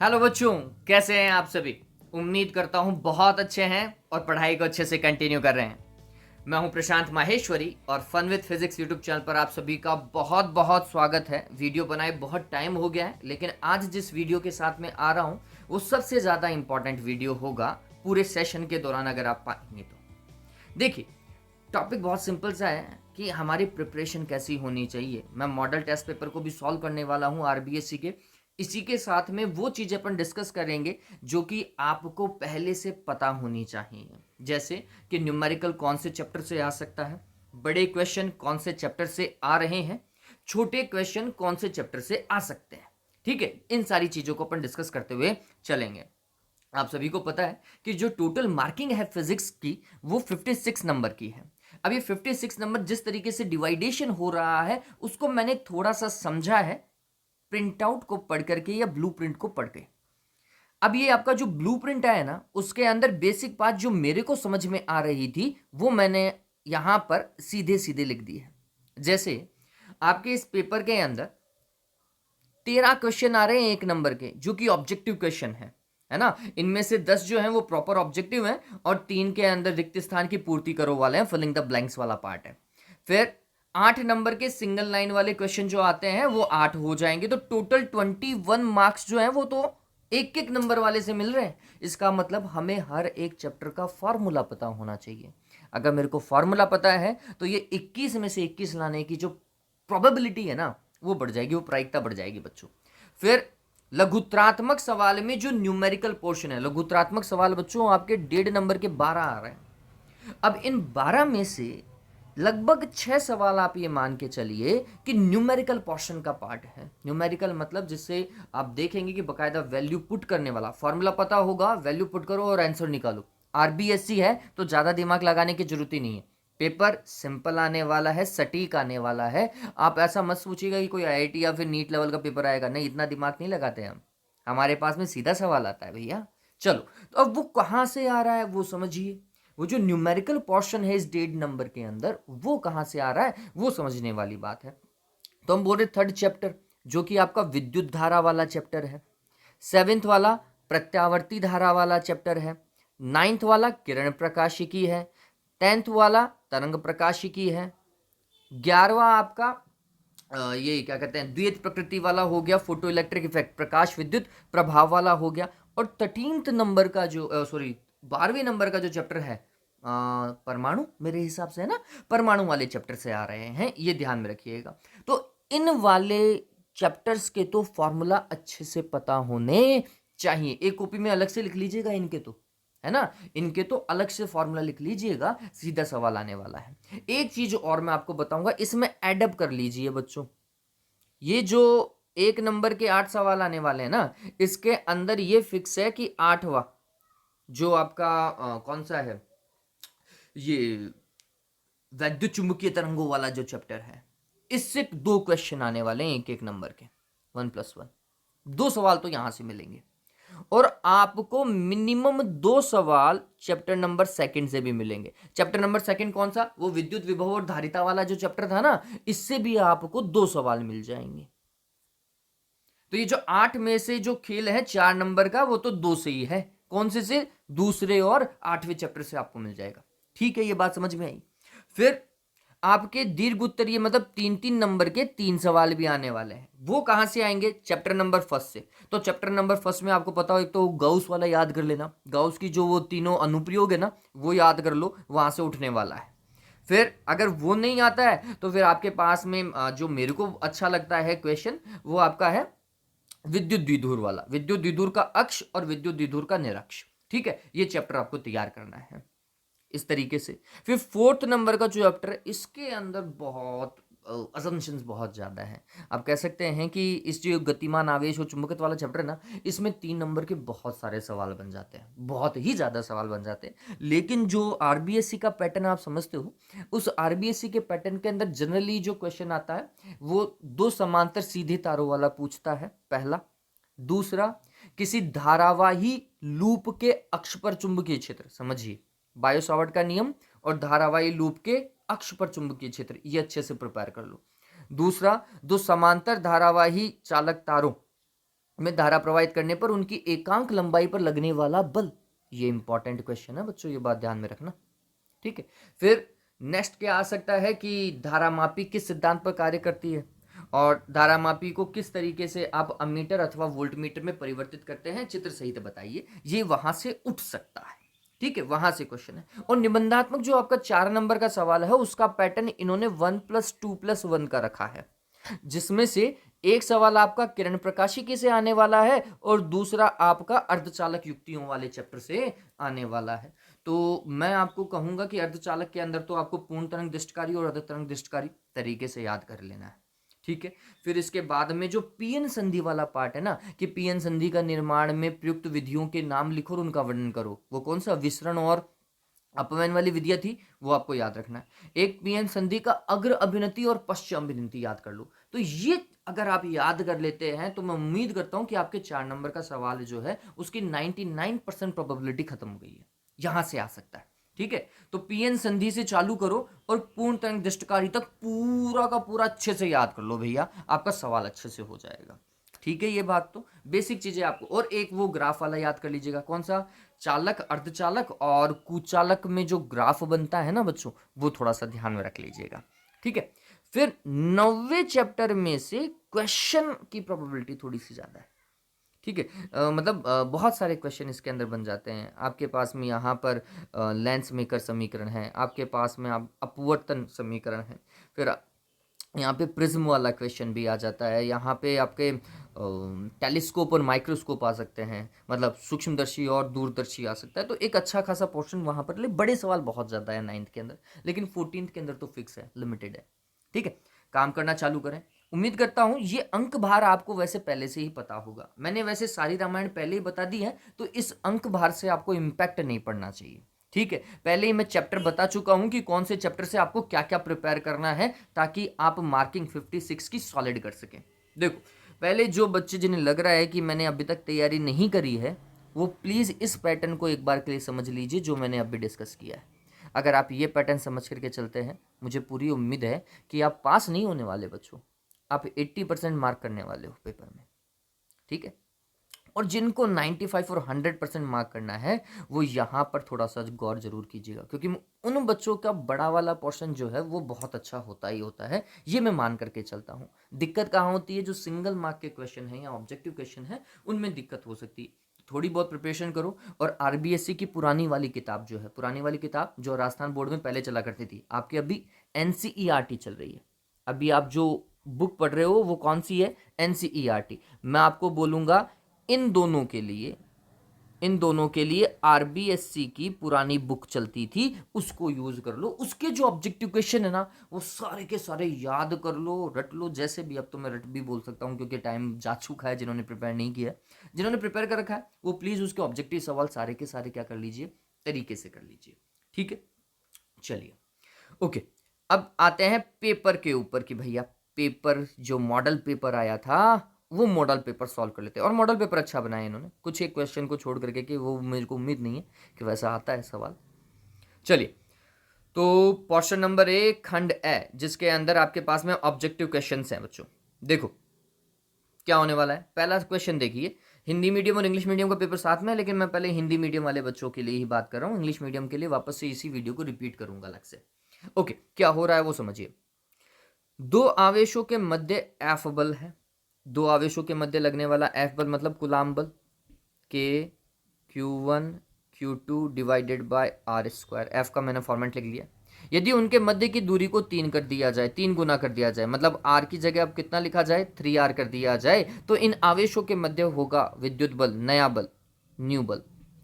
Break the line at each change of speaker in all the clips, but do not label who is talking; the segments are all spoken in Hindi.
हेलो बच्चों, कैसे हैं आप सभी। उम्मीद करता हूं बहुत अच्छे हैं और पढ़ाई को अच्छे से कंटिन्यू कर रहे हैं। मैं हूं प्रशांत माहेश्वरी और fun with physics YouTube channel पर आप सभी का बहुत बहुत स्वागत है। वीडियो बनाए बहुत टाइम हो गया है, लेकिन आज जिस वीडियो के साथ में आ रहा हूं वो सबसे ज़्यादा इंपॉर्टेंट वीडियो होगा पूरे सेशन के दौरान, अगर आप पाएंगे तो। देखिए, टॉपिक बहुत सिंपल सा है कि हमारी प्रिपरेशन कैसी होनी चाहिए। मैं मॉडल टेस्ट पेपर को भी सॉल्व करने वाला हूँ आरबीएससी के। इसी के साथ में वो चीज़ें अपन डिस्कस करेंगे जो कि आपको पहले से पता होनी चाहिए। जैसे कि न्यूमेरिकल कौन से चैप्टर से आ सकता है, बड़े क्वेश्चन कौन से चैप्टर से आ रहे हैं, छोटे क्वेश्चन कौन से चैप्टर से आ सकते हैं। ठीक है, इन सारी चीज़ों को अपन डिस्कस करते हुए चलेंगे। आप सभी को पता है कि जो टोटल मार्किंग है फिजिक्स की वो 56 नंबर की है। अब ये 56 नंबर जिस तरीके से डिवाइडेशन हो रहा है उसको मैंने थोड़ा सा समझा है प्रिंट आउट को पढ़ करके या ब्लूप्रिंट को पढ़ के। अब ये आपका जो ब्लूप्रिंट है ना, उसके अंदर बेसिक बात जो मेरे को समझ में आ रही थी वो मैंने यहां पर सीधे सीधे लिख दी है। जैसे आपके इस पेपर के अंदर 13 क्वेश्चन आ रहे हैं 1 नंबर के, जो कि ऑब्जेक्टिव क्वेश्चन है ना। इनमें से 10 जो हैं वो प्रॉपर ऑब्जेक्टिव हैं और 3 के अंदर रिक्त स्थान की पूर्ति करो वाले हैं, फिलिंग द ब्लैंक्स वाला पार्ट है। फिर 8 नंबर के सिंगल लाइन वाले क्वेश्चन जो आते हैं वो 8 हो जाएंगे। तो टोटल 21 मार्क्स जो हैं वो तो एक एक नंबर वाले से मिल रहे हैं। इसका मतलब हमें हर एक चैप्टर का फॉर्मूला पता होना चाहिए। अगर मेरे को फॉर्मूला पता है तो ये 21 में से 21 लाने की जो प्रोबेबिलिटी है ना वो बढ़ जाएगी, वो प्रायिकता बढ़ जाएगी बच्चों। फिर लघुत्रात्मक सवाल में जो न्यूमेरिकल पोर्शन है, लघुत्रात्मक सवाल बच्चों आपके 1.5 नंबर के 12 आ रहे हैं। अब इन 12 में से लगभग 6 सवाल आप ये मान के चलिए कि न्यूमेरिकल पोर्शन का पार्ट है। न्यूमेरिकल मतलब जिससे आप देखेंगे कि बकायदा वैल्यू पुट करने वाला, फॉर्मूला पता होगा, वैल्यू पुट करो और आंसर निकालो। आरबीएससी है तो ज़्यादा दिमाग लगाने की जरूरत ही नहीं है। पेपर सिंपल आने वाला है, सटीक आने वाला है। आप ऐसा मत सोचिएगा कि कोई आईआईटी या फिर नीट लेवल का पेपर आएगा, नहीं, इतना दिमाग नहीं लगाते हम। हमारे पास में सीधा सवाल आता है भैया। चलो, तो अब वो कहाँ से आ रहा है वो समझिए। वो जो न्यूमेरिकल पोर्शन है इस 1.5 नंबर के अंदर वो कहाँ से आ रहा है वो समझने वाली बात है। तो हम बोल रहे थर्ड चैप्टर जो कि आपका विद्युत धारा वाला चैप्टर है, 7th वाला प्रत्यावर्ती धारा वाला चैप्टर है, 9th वाला किरण प्रकाशिकी है, 10th वाला तरंग प्रकाशिकी है, 11वां आपका ये क्या कहते हैं द्वैत प्रकृति वाला हो गया, फोटो इलेक्ट्रिक इफेक्ट प्रकाश विद्युत प्रभाव वाला हो गया। और 13th नंबर का जो सॉरी 12वें नंबर का जो चैप्टर है परमाणु, मेरे हिसाब से है ना, परमाणु वाले चैप्टर से आ रहे हैं, ये ध्यान में रखिएगा। तो इन वाले चैप्टर्स के तो फॉर्मूला अच्छे से पता होने चाहिए। एक कॉपी में अलग से लिख लीजिएगा इनके तो, है ना, इनके तो अलग से फॉर्मूला लिख लीजिएगा, सीधा सवाल आने वाला है। एक चीज और मैं आपको बताऊंगा, इसमें एडअप कर लीजिए बच्चों। ये जो 1 नंबर के 8 सवाल आने वाले हैं ना, इसके अंदर ये फिक्स है कि 8वां जो आपका कौन सा है, ये वैद्युत चुंबकीय तरंगों वाला जो चैप्टर है, इससे 2 क्वेश्चन आने वाले हैं एक एक नंबर के, 1+1। 2 सवाल तो यहां से मिलेंगे और आपको मिनिमम 2 सवाल चैप्टर नंबर सेकंड से भी मिलेंगे। चैप्टर नंबर सेकंड कौन सा, वो विद्युत विभव और धारिता वाला जो चैप्टर था ना, इससे भी आपको 2 सवाल मिल जाएंगे। तो ये जो 8 में से जो खेल है 4 नंबर का, वो तो 2 से ही है। कौन से दूसरे और 8वें चैप्टर से आपको मिल जाएगा। ठीक है, ये बात समझ में आई। फिर आपके दीर्घ उत्तरीय मतलब 3-3 नंबर के 3 सवाल भी आने वाले हैं। वो कहां से आएंगे, चैप्टर नंबर फर्स्ट से। तो चैप्टर नंबर फर्स्ट में आपको पता हो, एक तो गाउस वाला याद कर लेना, गाउस की जो वो तीनों अनुप्रयोग है ना वो याद कर लो, वहां से उठने वाला है। फिर अगर वो नहीं आता है तो फिर आपके पास में जो मेरे को अच्छा लगता है क्वेश्चन, वो आपका है विद्युत द्विध्रुव वाला, विद्युत द्विध्रुव का अक्ष और विद्युत द्विध्रुव का निरक्ष। ठीक है, ये चैप्टर आपको तैयार करना है इस तरीके से। फिर 4th नंबर का जो चैप्टर है, इसके अंदर बहुत असम्पशंस बहुत ज़्यादा है। आप कह सकते हैं कि इस जो गतिमान आवेश और चुंबकत्व वाला चैप्टर है ना, इसमें 3 नंबर के बहुत सारे सवाल बन जाते हैं, बहुत ही ज़्यादा सवाल बन जाते हैं। लेकिन जो आरबीएससी का पैटर्न आप समझते हो, उस आरबीएससी के पैटर्न के अंदर जनरली जो क्वेश्चन आता है वो 2 समांतर सीधे तारों वाला पूछता है, पहला। दूसरा, किसी धारावाही लूप के अक्ष पर चुंबकीय क्षेत्र, समझिए बायो सावर्ट का नियम और धारावाही लूप के अक्ष पर चुंबकीय क्षेत्र, ये अच्छे से प्रिपेयर कर लो। दूसरा, दो समांतर धारावाही चालक तारों में धारा प्रवाहित करने पर उनकी एकांक लंबाई पर लगने वाला बल। ये इंपॉर्टेंट क्वेश्चन है बच्चों, ये बात ध्यान में रखना। ठीक है, फिर नेक्स्ट क्या आ सकता है कि धारामापी किस सिद्धांत पर कार्य करती है, और धारामापी को किस तरीके से आप अमीटर अथवा वोल्टमीटर में परिवर्तित करते हैं, चित्र सहित बताइए। ये वहां से उठ सकता है। ठीक है, वहां से क्वेश्चन है। और निबंधात्मक जो आपका 4 नंबर का सवाल है, उसका पैटर्न इन्होंने 1+2+1 का रखा है, जिसमें से एक सवाल आपका किरण प्रकाशिकी से आने वाला है और दूसरा आपका अर्धचालक युक्तियों वाले चैप्टर से आने वाला है। तो मैं आपको कहूंगा कि अर्धचालक के अंदर तो आपको पूर्ण तरंग दृष्टकारी और अर्ध तरंग दृष्टकारी तरीके से याद कर लेना है। ठीक है, फिर इसके बाद में जो पीएन संधि वाला पार्ट है ना, कि पीएन संधि का निर्माण में प्रयुक्त विधियों के नाम लिखो और उनका वर्णन करो। वो कौन सा, विसरण और अपव्यय वाली विधियां थी, वो आपको याद रखना है। एक पीएन संधि का अग्र अभिनति और पश्चिम अभिनति याद कर लो। तो ये अगर आप याद कर लेते हैं तो मैं उम्मीद करता हूं कि आपके 4 नंबर का सवाल जो है उसकी 99% प्रोबेबिलिटी खत्म हो गई है, यहां से आ सकता है। ठीक है, तो पीएन संधि से चालू करो और पूर्ण तरंग दृष्टकारी तक पूरा का पूरा अच्छे से याद कर लो भैया, आपका सवाल अच्छे से हो जाएगा। ठीक है, ये बात तो बेसिक चीजें आपको। और एक वो ग्राफ वाला याद कर लीजिएगा, कौन सा, चालक, अर्धचालक और कुचालक में जो ग्राफ बनता है ना बच्चों, वो थोड़ा सा ध्यान में रख लीजिएगा। ठीक है, फिर 9वें चैप्टर में से क्वेश्चन की प्रोबेबिलिटी थोड़ी सी ज्यादा है। ठीक है, मतलब बहुत सारे क्वेश्चन इसके अंदर बन जाते हैं। आपके पास में यहाँ पर लेंस मेकर समीकरण है, आपके पास में आप अपवर्तन समीकरण है, फिर यहाँ पे प्रिज्म वाला क्वेश्चन भी आ जाता है, यहाँ पे आपके टेलीस्कोप और माइक्रोस्कोप आ सकते हैं, मतलब सूक्ष्मदर्शी और दूरदर्शी आ सकता है। तो एक अच्छा खासा पोर्शन वहाँ पर, ले बड़े सवाल बहुत ज़्यादा है 9th के अंदर, लेकिन 14th के अंदर तो फिक्स है, लिमिटेड है। ठीक है, काम करना चालू करें। उम्मीद करता हूं ये अंक भार आपको वैसे पहले से ही पता होगा, मैंने वैसे सारी रामायण पहले ही बता दी है, तो इस अंक भार से आपको इम्पैक्ट नहीं पड़ना चाहिए। ठीक है, पहले ही मैं चैप्टर बता चुका हूं कि कौन से चैप्टर से आपको क्या क्या प्रिपेयर करना है, ताकि आप मार्किंग 56 की सॉलिड कर सकें। देखो, पहले जो बच्चे जिन्हें लग रहा है कि मैंने अभी तक तैयारी नहीं करी है, वो प्लीज़ इस पैटर्न को एक बार के लिए समझ लीजिए जो मैंने अभी डिस्कस किया है। अगर आप ये पैटर्न समझ करके चलते हैं, मुझे पूरी उम्मीद है कि आप पास नहीं होने वाले बच्चों, आप 80% मार्क करने वाले हो पेपर में। ठीक है, और जिनको 95 और 100% मार्क करना है, वो यहाँ पर थोड़ा सा गौर जरूर कीजिएगा, क्योंकि उन बच्चों का बड़ा वाला पोर्शन जो है वो बहुत अच्छा होता ही होता है, ये मैं मान करके चलता हूँ। दिक्कत कहाँ होती है, जो सिंगल मार्क के क्वेश्चन है या ऑब्जेक्टिव क्वेश्चन है, उनमें दिक्कत हो सकती है। थोड़ी बहुत प्रिपरेशन करो, और आरबीएससी की पुरानी वाली किताब जो है, पुरानी वाली किताब जो राजस्थान बोर्ड में पहले चला करती थी, आपकी अभी एनसीईआरटी चल रही है। अभी आप जो बुक पढ़ रहे हो वो कौन सी है, एनसीईआरटी। मैं आपको बोलूंगा इन दोनों के लिए आरबीएससी की पुरानी बुक चलती थी, उसको यूज कर लो। उसके जो ऑब्जेक्टिव क्वेश्चन है ना, वो सारे के सारे याद कर लो, रट लो, जैसे भी। अब तो मैं रट भी बोल सकता हूँ क्योंकि टाइम जा चुका है। जिन्होंने प्रिपेयर नहीं किया, जिन्होंने प्रिपेयर कर रखा है, वो प्लीज उसके ऑब्जेक्टिव सवाल सारे के सारे क्या कर लीजिए, तरीके से कर लीजिए। ठीक है, चलिए ओके। अब आते हैं पेपर के ऊपर कि भैया पेपर, जो मॉडल पेपर आया था, वो मॉडल पेपर सॉल्व कर लेते हैं। और मॉडल पेपर अच्छा बनाया इन्होंने, कुछ एक क्वेश्चन को छोड़ करके, कि वो मेरे को उम्मीद नहीं है कि वैसा आता है सवाल। चलिए, तो पोर्शन नंबर 1 खंड ए, जिसके अंदर आपके पास में ऑब्जेक्टिव क्वेश्चन हैं बच्चों। देखो क्या होने वाला है। पहला क्वेश्चन देखिए, हिंदी मीडियम और इंग्लिश मीडियम का पेपर साथ में है, लेकिन मैं पहले हिंदी मीडियम वाले बच्चों के लिए ही बात कर रहा हूँ। इंग्लिश मीडियम के लिए वापस से इसी वीडियो को रिपीट करूंगा अलग से। ओके, क्या हो रहा है वो समझिए। दो आवेशों के मध्य एफ बल है, दो आवेशों के मध्य लगने वाला एफ बल मतलब कुलाम बल, के Q1 Q2 divided by R square. F का मैंने फॉर्मेट लिख लिया। यदि उनके मध्य की दूरी को 3 कर दिया जाए, 3 गुना कर दिया जाए, मतलब आर की जगह अब कितना लिखा जाए, 3r कर दिया जाए, तो इन आवेशों के मध्य होगा विद्युत बल, नया बल, न्यू बल।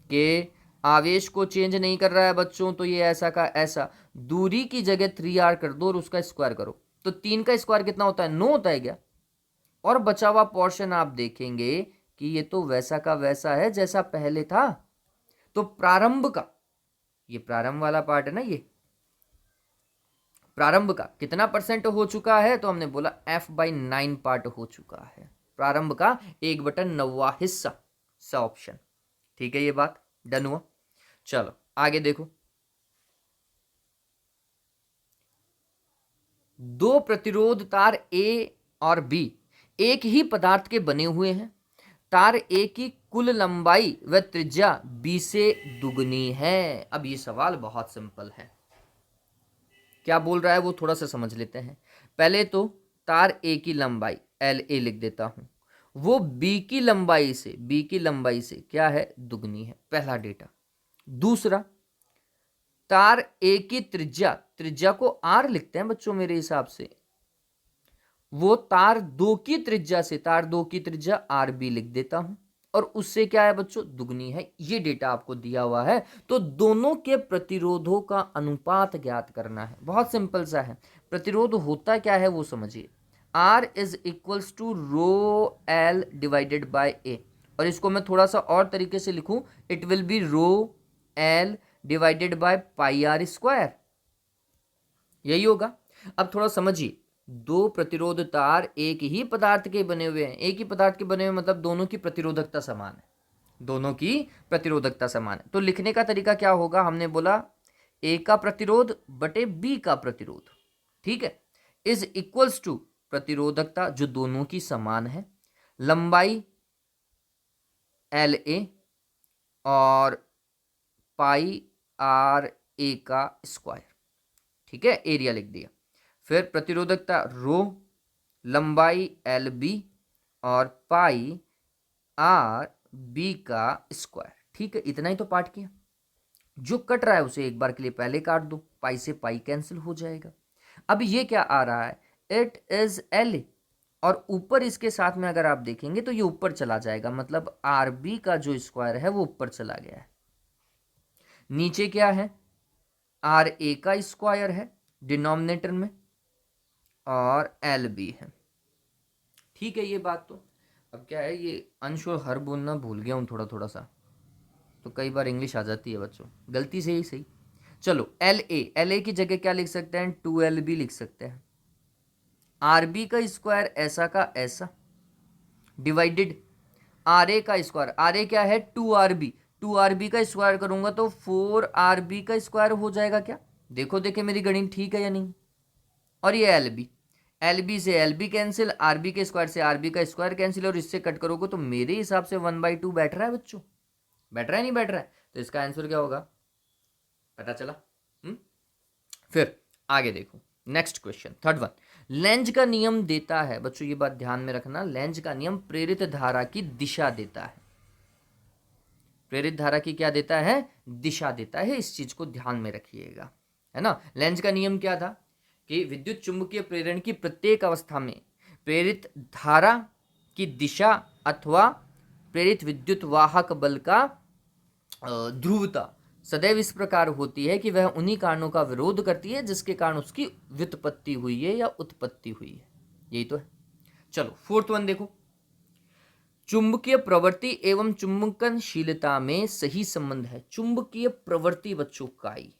के आवेश को चेंज नहीं कर रहा है बच्चों, तो ये ऐसा का ऐसा, दूरी की जगह 3r कर दो और उसका स्क्वायर करो, तो 3 का स्क्वायर कितना होता है, 9 होता है क्या। और बचा हुआ पोर्शन आप देखेंगे कि ये तो वैसा का वैसा है जैसा पहले था। तो प्रारंभ का, ये प्रारंभ वाला पार्ट है ना, ये प्रारंभ का कितना परसेंट हो चुका है, तो हमने बोला f/9 पार्ट हो चुका है। प्रारंभ का 1/9 हिस्सा, सा ऑप्शन। ठीक है, ये बात डन हुआ। चलो आगे देखो, दो प्रतिरोध तार ए और बी एक ही पदार्थ के बने हुए हैं, तार ए की कुल लंबाई व त्रिज्या बी से दुगनी है। अब ये सवाल बहुत सिंपल है, क्या बोल रहा है वो थोड़ा सा समझ लेते हैं। पहले तो तार ए की लंबाई एल ए लिख देता हूं, वो बी की लंबाई से क्या है, दुगनी है, पहला डेटा। दूसरा, तार ए की त्रिज्या को आर लिखते हैं बच्चों मेरे हिसाब से, वो तार दो की त्रिज्या आर बी लिख देता हूं, और उससे क्या है बच्चों, दुगनी है। ये डेटा आपको दिया हुआ है, तो दोनों के प्रतिरोधों का अनुपात ज्ञात करना है। बहुत सिंपल सा है। प्रतिरोध होता क्या है वो समझिए, R is equals to rho L divided by A, और इसको मैं थोड़ा सा और तरीके से लिखूं, it will be rho L divided by pi R square, यही होगा। अब थोड़ा समझिए, दो प्रतिरोध तार एक ही पदार्थ के बने हुए हैं, एक ही पदार्थ के बने हुए मतलब दोनों की प्रतिरोधकता समान है, तो लिखने का तरीका क्या होगा, हमने बोला ए का प्रतिरोध बटे बी का प्रतिरोध, ठीक है, इज इक्वल्स टू प्रतिरोधकता जो दोनों की समान है, लंबाई एल ए और पाई आर ए का स्क्वायर, ठीक है, एरिया लिख दिया। फिर प्रतिरोधकता रो, लंबाई एल बी और पाई आर बी का स्क्वायर, ठीक है, इतना ही तो पार्ट किया। जो कट रहा है उसे एक बार के लिए पहले काट दो, पाई से पाई कैंसिल हो जाएगा। अब ये क्या आ रहा है, इट इज एल, और ऊपर इसके साथ में अगर आप देखेंगे तो ये ऊपर चला जाएगा, मतलब आर बी का जो स्क्वायर है वो ऊपर चला गया है। नीचे क्या है, आर ए का स्क्वायर है डिनोमिनेटर में, और एल बी है, ठीक है। ये बात तो अब क्या है, ये अंश और हर बोलना भूल गया हूँ थोड़ा थोड़ा सा, तो कई बार इंग्लिश आ जाती है बच्चों, गलती से ही सही। चलो एल ए की जगह क्या लिख सकते हैं, 2LB लिख सकते हैं, आर बी का स्क्वायर ऐसा का ऐसा डिवाइडेड आर ए का स्क्वायर, आर ए क्या है 2RB, 2RB का स्क्वायर करूंगा तो 4RB का स्क्वायर हो जाएगा क्या, देखो देखे मेरी गणित ठीक है या नहीं। और ये एल बी से L B cancel, R B के स्क्वायर से आर बी का स्क्वायर कैंसिल, और इससे कट करोगे तो मेरे हिसाब से 1/2 बैठ रहा है बच्चों, बैठ रहा है नहीं बैठ रहा है, तो इसका आंसर क्या होगा, पता चला। फिर आगे देखो, next question, third one. Length का नियम देता है बच्चों, ये बात ध्यान में रखना, लेंज का नियम प्रेरित धारा की दिशा देता है, प्रेरित धारा की क्या देता है, दिशा देता है, इस चीज को ध्यान में रखिएगा, है ना। लेंज का नियम क्या था कि विद्युत चुंबकीय प्रेरण की प्रत्येक अवस्था में प्रेरित धारा की दिशा अथवा प्रेरित विद्युत वाहक बल का ध्रुवता सदैव इस प्रकार होती है कि वह उन्हीं कारणों का विरोध करती है जिसके कारण उसकी व्युत्पत्ति हुई है या उत्पत्ति हुई है, यही तो है। चलो फोर्थ वन देखो, चुंबकीय प्रवृत्ति एवं चुंबकनशीलता में सही संबंध है। चुंबकीय प्रवृत्ति बच्चों काई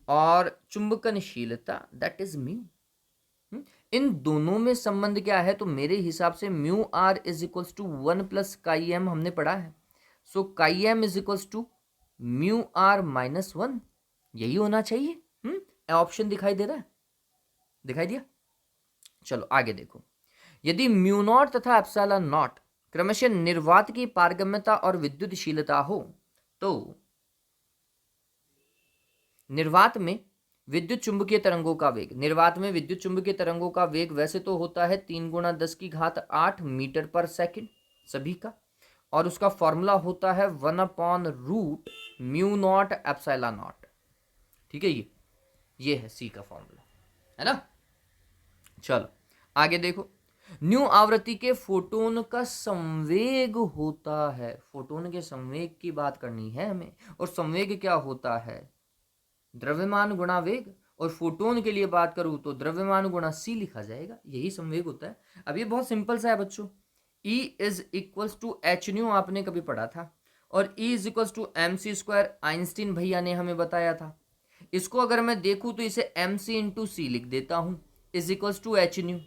और चुंबकनशीलता दैट इज म्यू, इन दोनों में संबंध क्या है, तो मेरे हिसाब से mu R is equals to 1 plus chi M हमने पढ़ा है, so chi M is equals to mu R -1, यही होना चाहिए। ऑप्शन दिखाई दे रहा है, दिखाई दिया। चलो आगे देखो, यदि म्यू नॉट तथा एप्सिलॉन नॉट क्रमशः निर्वात की पारगम्यता और विद्युतशीलता हो तो निर्वात में विद्युत चुंबकीय तरंगों का वेग, निर्वात में विद्युत चुंबकीय तरंगों का वेग वैसे तो होता है 3 × 10⁸ मीटर पर सेकंड सभी का, और उसका फॉर्मूला होता है 1/√μ0 एप्सिलॉन नॉट, ठीक है, ये है सी का फॉर्मूला, है ना। चलो आगे देखो, न्यू आवृत्ति के फोटोन का संवेग होता है, फोटोन के संवेग की बात करनी है हमें, और संवेग क्या होता है, द्रव्यमान गुणा वेग, और फोटोन के लिए बात करूं तो द्रव्यमान गुणा सी लिखा जाएगा, यही संवेग होता है। अब ये बहुत सिंपल सा है बच्चों, E is equals to H nu आपने कभी पढ़ा था, और E is equals to mc², Einstein भैया ने हमें बताया था। इसको अगर मैं देखूं तो इसे mc/c लिख देता हूं, is equals to H nu,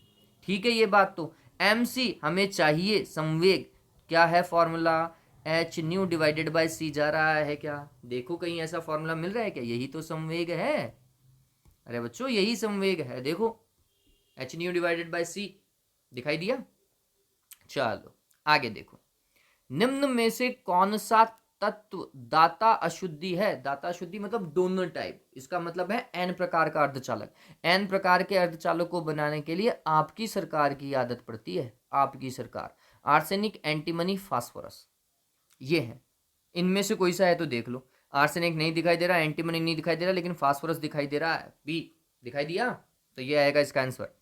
ठीक है। ये बात तो mc हमें चाहिए संवेग, क्या है formula, H nu divided by C जा रहा है क्या, देखो कहीं ऐसा फॉर्मूला मिल रहा है क्या, यही तो संवेग है, अरे बच्चों यही संवेग है, देखो एच न्यू डिवाइडेड बाय सी दिखाई दिया। चलो आगे देखो, निम्न में से कौन सा तत्व दाता अशुद्धि है? दाता अशुद्धि मतलब डोनर टाइप, इसका मतलब है एन प्रकार का अर्धचालक। एन प्रकार के अर्धचालक को बनाने के लिए आपकी सरकार की आदत पड़ती है, आपकी सरकार। आर्सेनिक, एंटीमनी, फास्फोरस, ये है। इनमें से कोई सा है तो देख लो। आर्सेनिक नहीं दिखाई दे रहा, एंटीमनी नहीं दिखाई दे रहा, लेकिन फास्फोरस दिखाई दे रहा है, बी दिखाई दिया, तो ये आएगा इसका आंसर।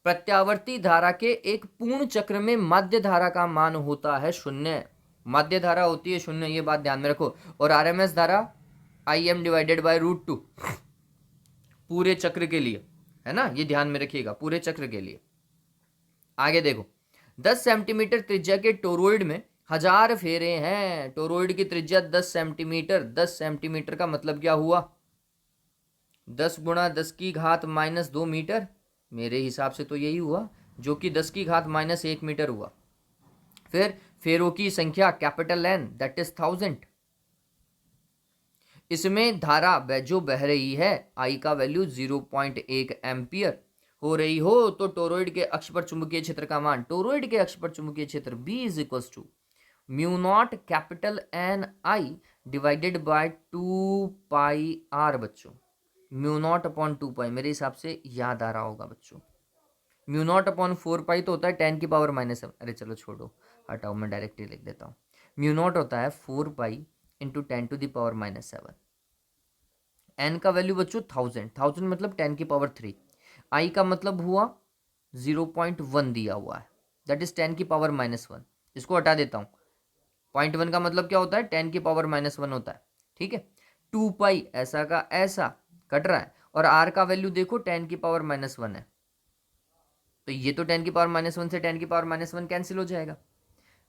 प्रत्यावर्ती धारा के एक पूर्ण चक्र में माध्य धारा का मान होता है 0। माध्य धारा होती है 0, ये बात ध्यान में रखो। और आरएमएस धारा IM डिवाइडेड बाय √2 पूरे चक्र के लिए, है ना, ये ध्यान में रखिएगा, पूरे चक्र के लिए। आगे देखो, 10 सेंटीमीटर त्रिज्या के टोरॉइड में 1000 फेरे हैं। टोरॉइड की त्रिज्या 10 सेंटीमीटर। 10 सेंटीमीटर का मतलब क्या हुआ? 10 गुणा 10 की घात -2 मीटर, मेरे हिसाब से तो यही हुआ, जो कि 10 की घात -1 मीटर हुआ। फिर फेरों की संख्या कैपिटल N, दैट इज 1000। इसमें धारा जो बह रही है I का वैल्यू 0.1 एम्पियर हो रही हो तो टोरॉइड के अक्ष पर चुंबकीय क्षेत्र का मान, टोरॉइड के अक्ष पर चुंबकीय क्षेत्र B is equals to μ0 capital NI divided by 2πr। बच्चों μ0 अपॉन 2π मेरे हिसाब से याद आ रहा होगा बच्चों। μ0 अपॉन 4π तो होता है 10 की पावर -7। अरे चलो छोड़ो, हटाओ, मैं डायरेक्टली लिख देता हूँ। μ0 होता है 4π into 10 to the power -7। N का वैल्यू बच्चों 1000, 1000 मतलब 10 की पावर 3। आई का मतलब हुआ 0.1 दिया हुआ है, दैट इज 10 की पावर -1। इसको हटा देता हूँ। 0.1 का मतलब क्या होता है? 10 की पावर -1 होता है, ठीक है। 2π ऐसा का ऐसा कट रहा है, और आर का वैल्यू देखो 10 की पावर -1 है, तो ये तो 10 की पावर -1 से 10 की पावर -1 कैंसिल हो जाएगा।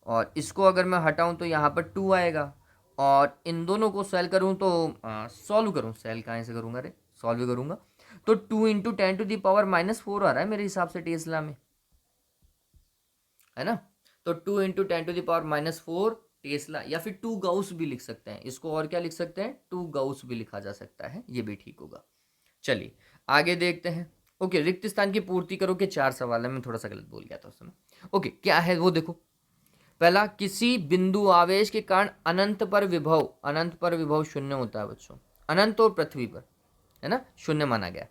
और इसको अगर मैं हटाऊं तो यहाँ पर 2 आएगा, और इन दोनों को सेल करूं तो सॉल्व करूं, सेल कहाँ से करूंगा, अरे सॉल्व करूंगा तो 2 इंटू 10 टू द पावर -4 आ रहा है मेरे हिसाब से टेस्ला में, है ना। तो 2 into 10 to the power -4 tesla, या फिर 2 गाउस भी लिख सकते हैं इसको, और क्या लिख सकते हैं, 2 गाउस भी लिखा जा सकता है, ये भी ठीक होगा। चलिए आगे देखते हैं। ओके, रिक्त स्थान की पूर्ति करो के 4 सवाल है, मैं थोड़ा सा गलत बोल गया था उस समय। ओके, क्या है वो देखो। पहला, किसी बिंदु आवेश के कारण अनंत पर विभव, अनंत पर विभव 0 होता है बच्चों, अनंत और पृथ्वी पर, है ना, 0 माना गया।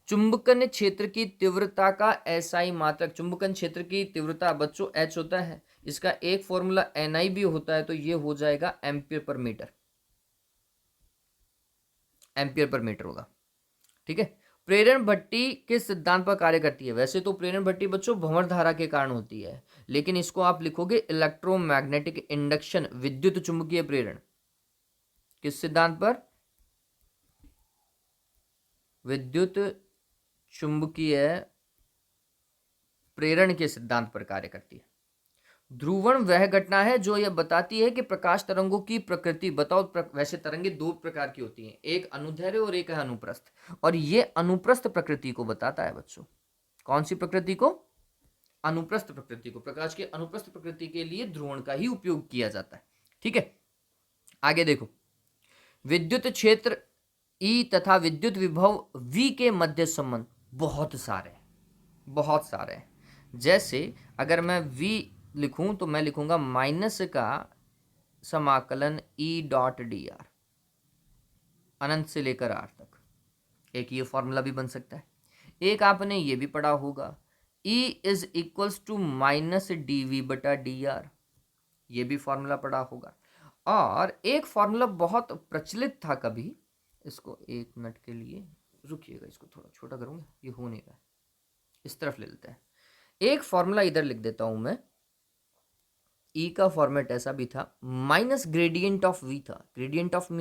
चुंबकन क्षेत्र की तीव्रता का SI मात्रक, चुंबकन क्षेत्र की तीव्रता बच्चों H होता है, इसका एक फॉर्मूला NI भी होता है, तो ये हो जाएगा ampere per metre, ampere per metre होगा, ठीक है। प्रेरण भट्टी किस सिद्धांत पर कार्य करती है? वैसे तो प्रेरण भट्टी बच्चों भंवर धारा के कारण होती है, लेकिन इसको आप लिखोगे इलेक्ट्रोमैग्नेटिक इंडक्शन, विद्युत चुंबकीय प्रेरण। किस सिद्धांत पर? विद्युत चुंबकीय प्रेरण के सिद्धांत पर कार्य करती है। ध्रुवण वह घटना है जो यह बताती है कि प्रकाश तरंगों की प्रकृति बताओ। वैसे तरंगे दो प्रकार की होती हैं, एक अनुदैर्ध्य और एक है अनुप्रस्थ, और ये अनुप्रस्थ प्रकृति को बताता है बच्चों। कौन सी प्रकृति को? अनुप्रस्थ प्रकृति को। प्रकाश के अनुप्रस्थ प्रकृति के लिए ध्रुवण का ही उपयोग किया जाता है, ठीक है। आगे देखो, विद्युत क्षेत्र E तथा विद्युत विभव V के मध्य संबंध बहुत सारे हैं, बहुत सारे हैं। जैसे अगर मैं V लिखूं तो मैं लिखूंगा माइनस का समाकलन E.dr अनंत से लेकर R तक, एक ये फॉर्मूला भी बन सकता है। एक आपने ये भी पढ़ा होगा, E is equals to -dV/dr, ये भी फॉर्मूला पढ़ा होगा। और एक फॉर्मूला बहुत प्रचलित था कभी, इसको एक मिनट के लिए रुकिएगा, इसको थोड़ा छोटा करूंगा, ये हो नहीं रहा है, इस तरफ ले लेते हैं। एक फॉर्मूला इधर लिख देता हूं मैं, E का फॉर्मेट ऐसा भी था, माइनस ग्रेडियंट ऑफ V था। ग्रेडियंट ऑफ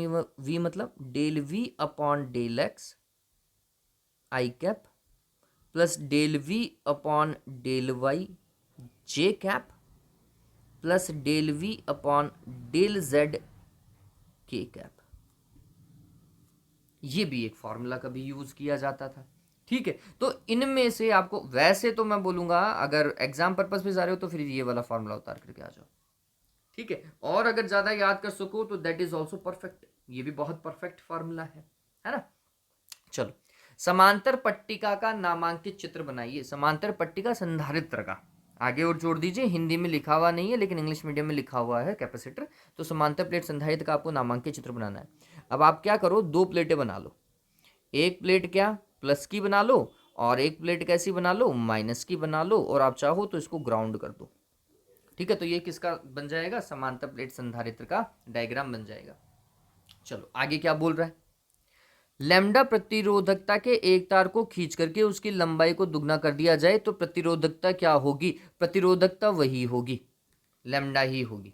V मतलब del V upon del X I cap plus del V upon del Y J cap plus del V upon del Z के कैप। ये भी एक फॉर्मूला कभी यूज किया जाता था, ठीक है। तो इनमें से आपको, वैसे तो मैं बोलूंगा अगर एग्जाम पर्पस पे जा रहे हो तो फिर ये वाला फॉर्मूला उतार करके आ जाओ, ठीक है। और अगर ज्यादा याद कर सको तो दैट इज ऑल्सो परफेक्ट, ये भी बहुत परफेक्ट फॉर्मूला है ना। चलो, समांतर पट्टिका का नामांकित चित्र बनाइए। समांतर पट्टिका संधारित्र का, आगे और जोड़ दीजिए, हिंदी में लिखा हुआ नहीं है लेकिन इंग्लिश मीडियम में लिखा हुआ है कैपेसिटर। तो समांतर प्लेट संधारित्र का आपको नामांकित चित्र बनाना है। अब आप क्या करो, दो प्लेटें बना लो। एक प्लेट क्या प्लस की बना लो, और एक प्लेट कैसी बना लो, माइनस की बना लो, और आप चाहो तो इसको ग्राउंड कर दो। ठीक है, तो ये किसका बन जाएगा, समांतर प्लेट संधारित्र का डायग्राम बन जाएगा। चलो आगे क्या बोल रहा है, लैम्डा प्रतिरोधकता के एक तार को खींच करके उसकी लंबाई को दुगना कर दिया जाए तो प्रतिरोधकता क्या होगी, प्रतिरोधकता वही होगी, लैम्डा ही होगी।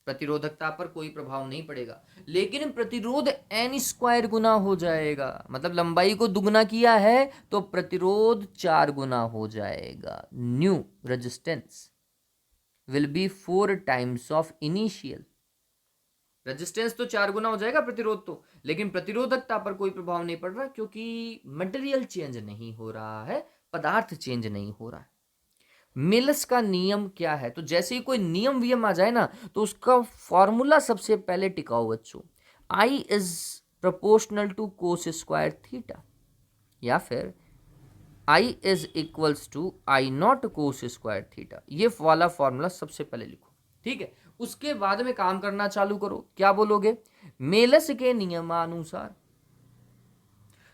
प्रतिरोधकता पर कोई प्रभाव नहीं पड़ेगा, लेकिन प्रतिरोध एन स्क्वायर गुना हो जाएगा। मतलब लंबाई को दुगना किया है तो प्रतिरोध 4 गुना हो जाएगा। New resistance will be 4 times of initial. Resistance तो 4 गुना हो जाएगा प्रतिरोध तो, लेकिन प्रतिरोधकता पर कोई प्रभाव नहीं पड़ रहा क्योंकि मटेरियल चेंज नहीं हो रहा है, पदार्थ चेंज नहीं हो रहा है। मिलस का नियम क्या है, तो जैसे ही कोई नियम वियम आ जाए ना तो उसका फॉर्मूला सबसे पहले टिकाओ बच्चों, I is proportional to cos square theta, या फिर I is equals to I naught cos square theta. ये वाला फॉर्मूला सबसे पहले लिखो, ठीक है। उसके बाद में काम करना चालू करो। क्या बोलोगे, मेलस के नियमानुसार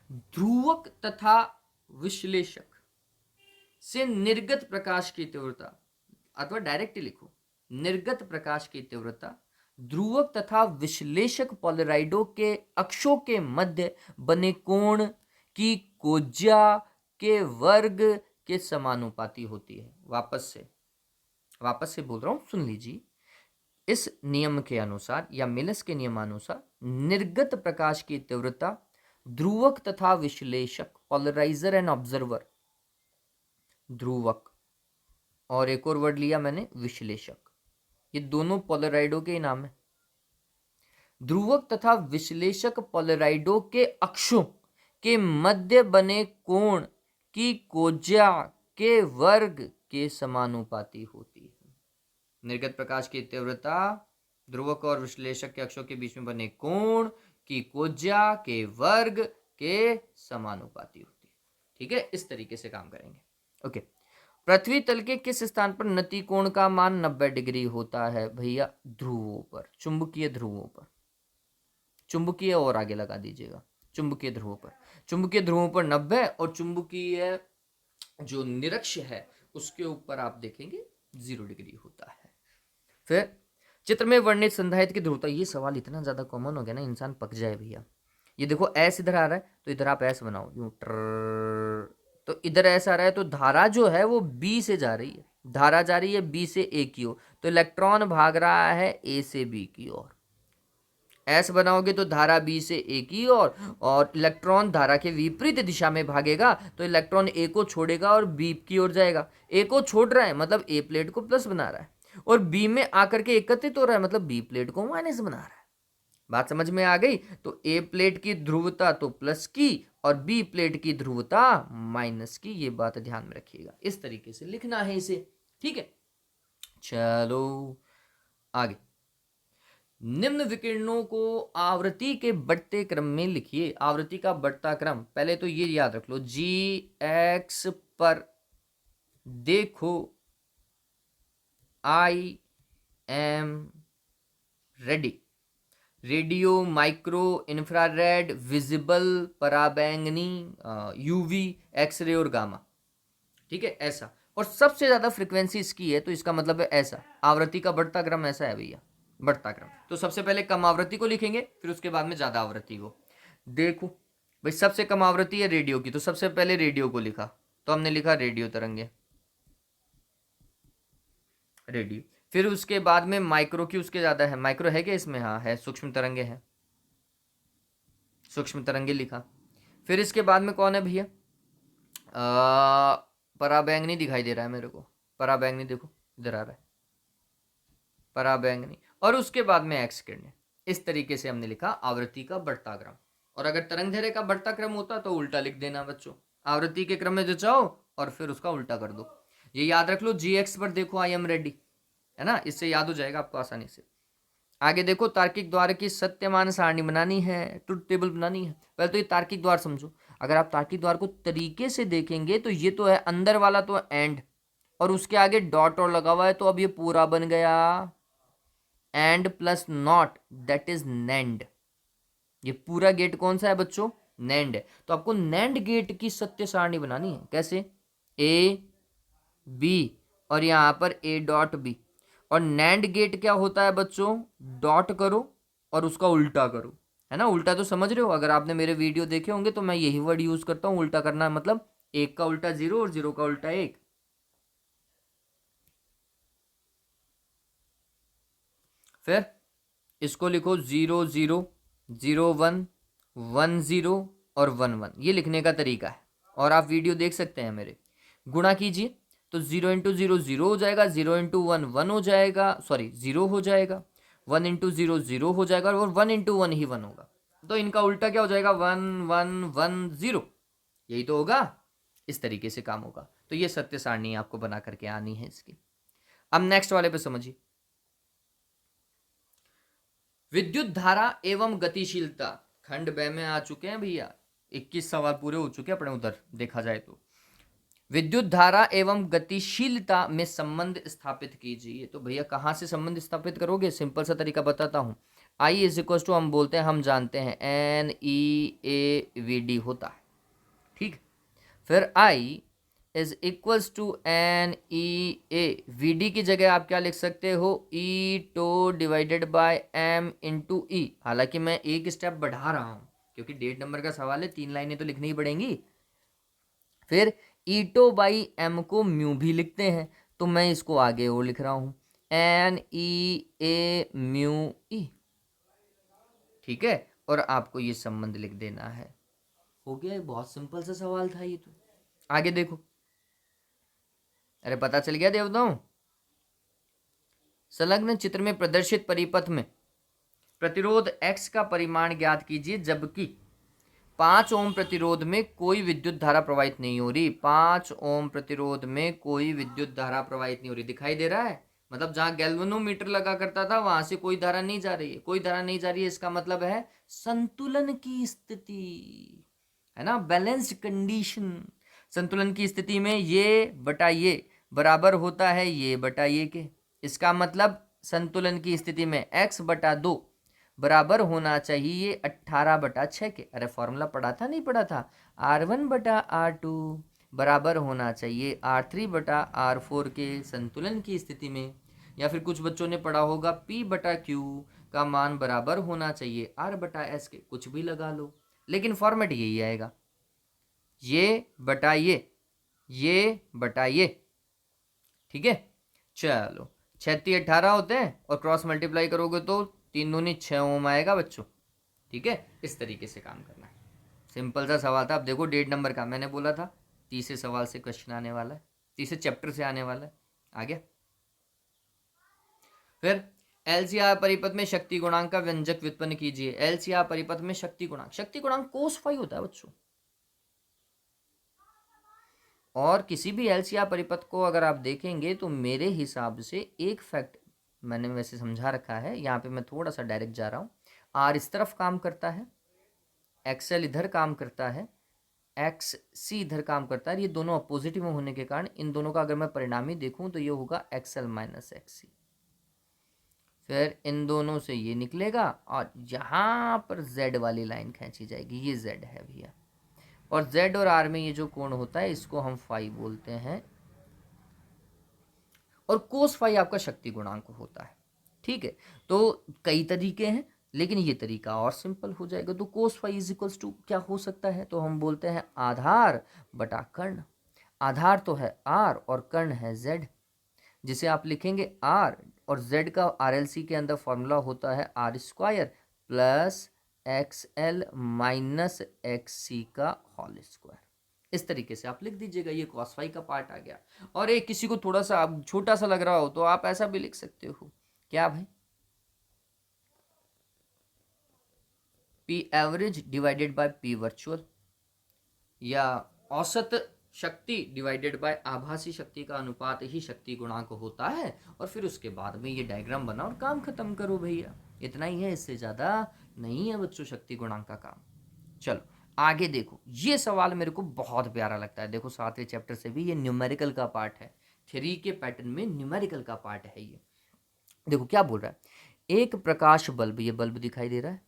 ध्रुवक तथा विश्लेषक से निर्गत प्रकाश की तीव्रता, अथवा डायरेक्ट लिखो, निर्गत प्रकाश की तीव्रता ध्रुवक तथा विश्लेषक पॉलराइडो के अक्षों के मध्य बने कोण की कोज्या के वर्ग के समानुपाती होती है। वापस से बोल रहा हूं, सुन लीजिए। इस नियम के अनुसार या मिलस के नियमानुसार निर्गत प्रकाश की तीव्रता ध्रुवक तथा विश्लेषक, पॉलराइजर एंड ऑब्जर्वर, ध्रुवक और एक और वर्ड लिया मैंने विश्लेषक, ये दोनों पोलराइडो के नाम है। ध्रुवक तथा विश्लेषक पोलराइडो के अक्षों के मध्य बने कोण की कोज्या के वर्ग के समानुपाती होती है। निर्गत प्रकाश की तीव्रता ध्रुवक और विश्लेषक के अक्षों के बीच में बने कोण की कोज्या के वर्ग के समानुपाती होती है। ठीक है, इस तरीके से काम करेंगे। ओके, पृथ्वी तल के किस स्थान पर नति कोण का मान 90 डिग्री होता है भैया, ध्रुवों पर, चुंबकीय ध्रुवों पर। चुंबकीय और आगे लगा दीजिएगा, चुंबकीय ध्रुवों पर। चुंबकीय ध्रुवों पर 90 और चुंबकीय जो निरक्ष है उसके ऊपर आप देखेंगे 0 डिग्री होता है। फिर चित्र में वर्णित संधारित्र की ध्रुवता, ये सवाल इतना ज्यादा कॉमन हो गया ना, इंसान पक जाए भैया। ये देखो एस इधर आ रहा है तो इधर आप एस बनाओ यूं, तो इधर एस आ रहा है तो धारा जो है वो बी से जा रही है, धारा जा रही है बी से ए की ओर, तो इलेक्ट्रॉन भाग रहा है ए से बी की ओर। एस बनाओगे तो धारा बी से ए की ओर, और इलेक्ट्रॉन धारा के विपरीत दिशा में भागेगा तो इलेक्ट्रॉन ए को छोड़ेगा और बी की ओर जाएगा। ए को छोड़ रहा है मतलब ए प्लेट को प्लस बना रहा है, और बी में आकर के एकत्रित हो रहा है मतलब बी प्लेट को माइनस बना रहा है। बात समझ में आ गई? तो ए प्लेट की ध्रुवता तो प्लस की और बी प्लेट की ध्रुवता माइनस की, ये बात ध्यान में रखिएगा। इस तरीके से लिखना है इसे, ठीक है। चलो आगे, निम्न विकिरणों को आवृत्ति के बढ़ते क्रम में लिखिए। आवृत्ति का बढ़ता क्रम, पहले तो ये याद रख लो, जी एक्स पर देखो I am ready. Radio, micro, infrared, visible, पराबैंगनी, यूवी, एक्सरे और गामा। ठीक है, ऐसा। और सबसे ज्यादा फ्रीक्वेंसी इसकी है तो इसका मतलब है ऐसा। आवृत्ति का बढ़ता क्रम ऐसा है भैया, बढ़ता क्रम। तो सबसे पहले कम आवृत्ति को लिखेंगे, फिर उसके बाद में ज्यादा आवृत्ति को। देखो भाई, सबसे कम आवृत्ति है रेडियो की, तो सबसे पहले रेडियो को लिखा, तो हमने लिखा रेडियो तरंगे, रेडियो। फिर उसके बाद में माइक्रो की, उसके ज्यादा है, माइक्रो है क्या इसमें? हाँ है, सूक्ष्म तरंगे है, सूक्ष्म तरंगे लिखा। फिर इसके बाद में कौन है भैया? पराबैंगनी दिखाई दे रहा है मेरे को, पराबैंगनी देखो इधर आ रहा है, पराबैंगनी। और उसके बाद में एक्स किरणें। इस तरीके से हमने लिखा आवृत्ति का बढ़ता क्रम। और अगर तरंगदैर्घ्य का बढ़ता क्रम होता तो उल्टा लिख देना बच्चों, आवृत्ति के क्रम में जो चाहो और फिर उसका उल्टा कर दो। ये याद रख लो, जी एक्स पर देखो आई एम रेडी, है ना, इससे याद हो जाएगा आपको आसानी से। आगे देखो, तार्किक द्वार की सत्यमान सारणी बनानी है, ट्रुथ टेबल बनानी है। पहले तो ये तार्किक द्वार समझो। अगर आप तार्किक द्वार को तरीके से देखेंगे तो ये तो है अंदर वाला तो एंड, और उसके आगे डॉट और लगा हुआ है, तो अब ये पूरा बन गया and plus not, that is NAND. ये पूरा गेट कौन सा है बच्चों? नेंड है। तो आपको नेंड गेट की सत्य सारणी बनानी है। कैसे? ए बी और यहां पर ए डॉट बी। और नैंड गेट क्या होता है बच्चों? डॉट करो और उसका उल्टा करो, है ना? उल्टा तो समझ रहे हो, अगर आपने मेरे वीडियो देखे होंगे तो मैं यही वर्ड यूज करता हूं, उल्टा करना मतलब एक का उल्टा जीरो और जीरो का उल्टा एक। फिर इसको लिखो 0 0 0 1 1 0 और 1 1, ये लिखने का तरीका है। और आप वीडियो देख सकते हैं मेरे। गुणा कीजिए तो 0 इंटू जीरो जीरो हो जाएगा, 0 इंटू वन वन हो जाएगा, सॉरी जीरो हो जाएगा, 1 इंटू जीरो जीरो हो जाएगा और 1 इंटू वन ही वन होगा। तो इनका उल्टा क्या हो जाएगा? 1 1 1 0, यही तो होगा। इस तरीके से काम होगा। तो ये सत्य सारणी आपको बना करके आनी है इसकी। अब नेक्स्ट वाले पे समझिए। विद्युत धारा एवं गतिशीलता, खंड ब में आ चुके हैं भैया। 21 सवाल पूरे हो चुके हैं अपने उधर देखा जाए तो। विद्युत धारा एवं गतिशीलता में संबंध स्थापित कीजिए। तो भैया कहाँ से संबंध स्थापित करोगे? सिंपल सा तरीका बताता हूँ। आई इज इक्वल टू, हम बोलते हैं, हम जानते हैं N E A V D होता है, ठीक। फिर I is equals to N E A V D की जगह आप क्या लिख सकते हो? E tau divided by M into E. हालांकि मैं एक स्टेप बढ़ा रहा हूं क्योंकि डेढ़ नंबर का सवाल है, 3 लाइनें तो लिखनी ही पड़ेंगी। फिर ईटो बाई एम को म्यू भी लिखते हैं, तो मैं इसको आगे और लिख रहा हूं एन ई ए म्यू ई, ठीक है। और आपको ये संबंध लिख देना है। हो गया, बहुत सिंपल सा सवाल था ये तो। आगे देखो। अरे पता चल गया देवताओं? संलग्न चित्र में प्रदर्शित परिपथ में प्रतिरोध X का परिमाण ज्ञात कीजिए जबकि 5 ओम प्रतिरोध में कोई विद्युत धारा प्रवाहित नहीं हो रही। 5 ओम प्रतिरोध में कोई विद्युत धारा प्रवाहित नहीं हो रही। दिखाई दे रहा है? मतलब जहां गैल्वेनोमीटर लगा करता था वहां से कोई धारा नहीं जा रही है। कोई धारा नहीं जा रही है, इसका मतलब है संतुलन की स्थिति, है ना? Balanced condition. संतुलन की स्थिति में ये बटा ये बराबर होता है ये बटा ये के। इसका मतलब संतुलन की स्थिति में x बटा 2 बराबर होना चाहिए 18/6 के। अरे फॉर्मूला पढ़ा था नहीं पढ़ा था? R1 बटा R2 बराबर होना चाहिए R3/R4 के संतुलन की स्थिति में। या फिर कुछ बच्चों ने पढ़ा होगा P बटा Q का मान बराबर होना चाहिए R बटा S के। कुछ भी लगा लो, लेकिन फॉर्मेट यही आएगा, ये बटा ये बटा ये, ठीक है। चलो 36 18 होते हैं और क्रॉस मल्टीप्लाई करोगे तो 3 दूनी 6 ओम आएगा बच्चों, ठीक है। इस तरीके से काम करना है। सिंपल सा सवाल था। अब देखो 1.5 नंबर का, मैंने बोला था तीसरे सवाल से क्वेश्चन आने वाला है, तीसरे चैप्टर से आने वाला है। आ गया। फिर एलसीआर परिपथ में शक्ति गुणांक का व्यंजक व्युत्पन्न कीजिए। एलसीआर परिपथ में शक्ति गुणांक कोस फाई होता है बच्चों। और किसी भी एलसीआर परिपथ को अगर आप देखेंगे तो मेरे हिसाब से एक फैक्ट मैंने वैसे समझा रखा है, यहाँ पे मैं थोड़ा सा डायरेक्ट जा रहा हूँ। आर इस तरफ काम करता है, एक्सएल इधर काम करता है, एक्स सी इधर काम करता है। ये दोनों अपोजिटिव में होने के कारण इन दोनों का अगर मैं परिणामी देखूं तो ये होगा एक्सएल माइनस एक्स सी। फिर इन दोनों से ये निकलेगा और यहाँ पर जेड वाली लाइन खींची जाएगी, ये जेड है भैया। और z और r में ये जो कोण होता है इसको हम फाई बोलते हैं। और कोस फाई आपका शक्ति गुणांक होता है, ठीक है। तो कई तरीके हैं, लेकिन ये तरीका और सिंपल हो जाएगा। तो cos phi is equals to क्या हो सकता है? तो हम बोलते हैं आधार बटा कर्ण। आधार तो है r और कर्ण है z, जिसे आप लिखेंगे r और z का RLC के अंदर फॉर्मूला होता है r² plus XL minus XC का होल स्क्वायर। इस तरीके से आप लिख दीजिएगा। ये कॉस फाई का पार्ट आ गया। और एक किसी को थोड़ा सा छोटा सा लग रहा हो तो आप ऐसा भी लिख सकते हो, क्या भाई? P average divided by P virtual, या औसत शक्ति डिवाइडेड बाय आभासी शक्ति का अनुपात ही शक्ति गुणांक होता है। और फिर उसके बाद में ये डायग्राम बना और काम खत्म करो भैया। इतना ही है, इससे ज्यादा नहीं है बच्चों शक्ति गुणांक का काम। चलो आगे देखो। ये सवाल मेरे को बहुत प्यारा लगता है। देखो 7वें चैप्टर से भी ये न्यूमेरिकल का पार्ट है। थ्योरी के पैटर्न में न्यूमेरिकल का पार्ट है ये। देखो क्या बोल रहा है, एक प्रकाश बल्ब, ये बल्ब दिखाई दे रहा है,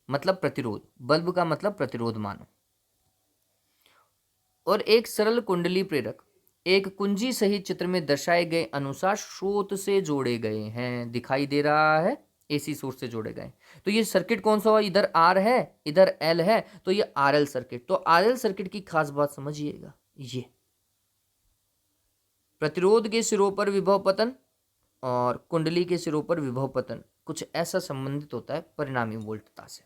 मतलब प्रतिरोध, बल्ब का मतलब प्रतिरोध मानो, और एक सरल कुंडली प्रेरक एक कुंजी सहित चित्र में दर्शाए गए अनुसार स्रोत से जोड़े गए हैं, दिखाई दे रहा है, एसी सोर्स से जोड़े गए। तो ये सर्किट कौन सा हुआ, इधर आर है इधर एल है, तो ये आरएल सर्किट। तो आरएल सर्किट की खास बात समझिएगा, ये प्रतिरोध के सिरों पर विभव पतन और कुंडली के सिरों पर विभव पतन कुछ ऐसा संबंधित होता है परिणामी वोल्टता से,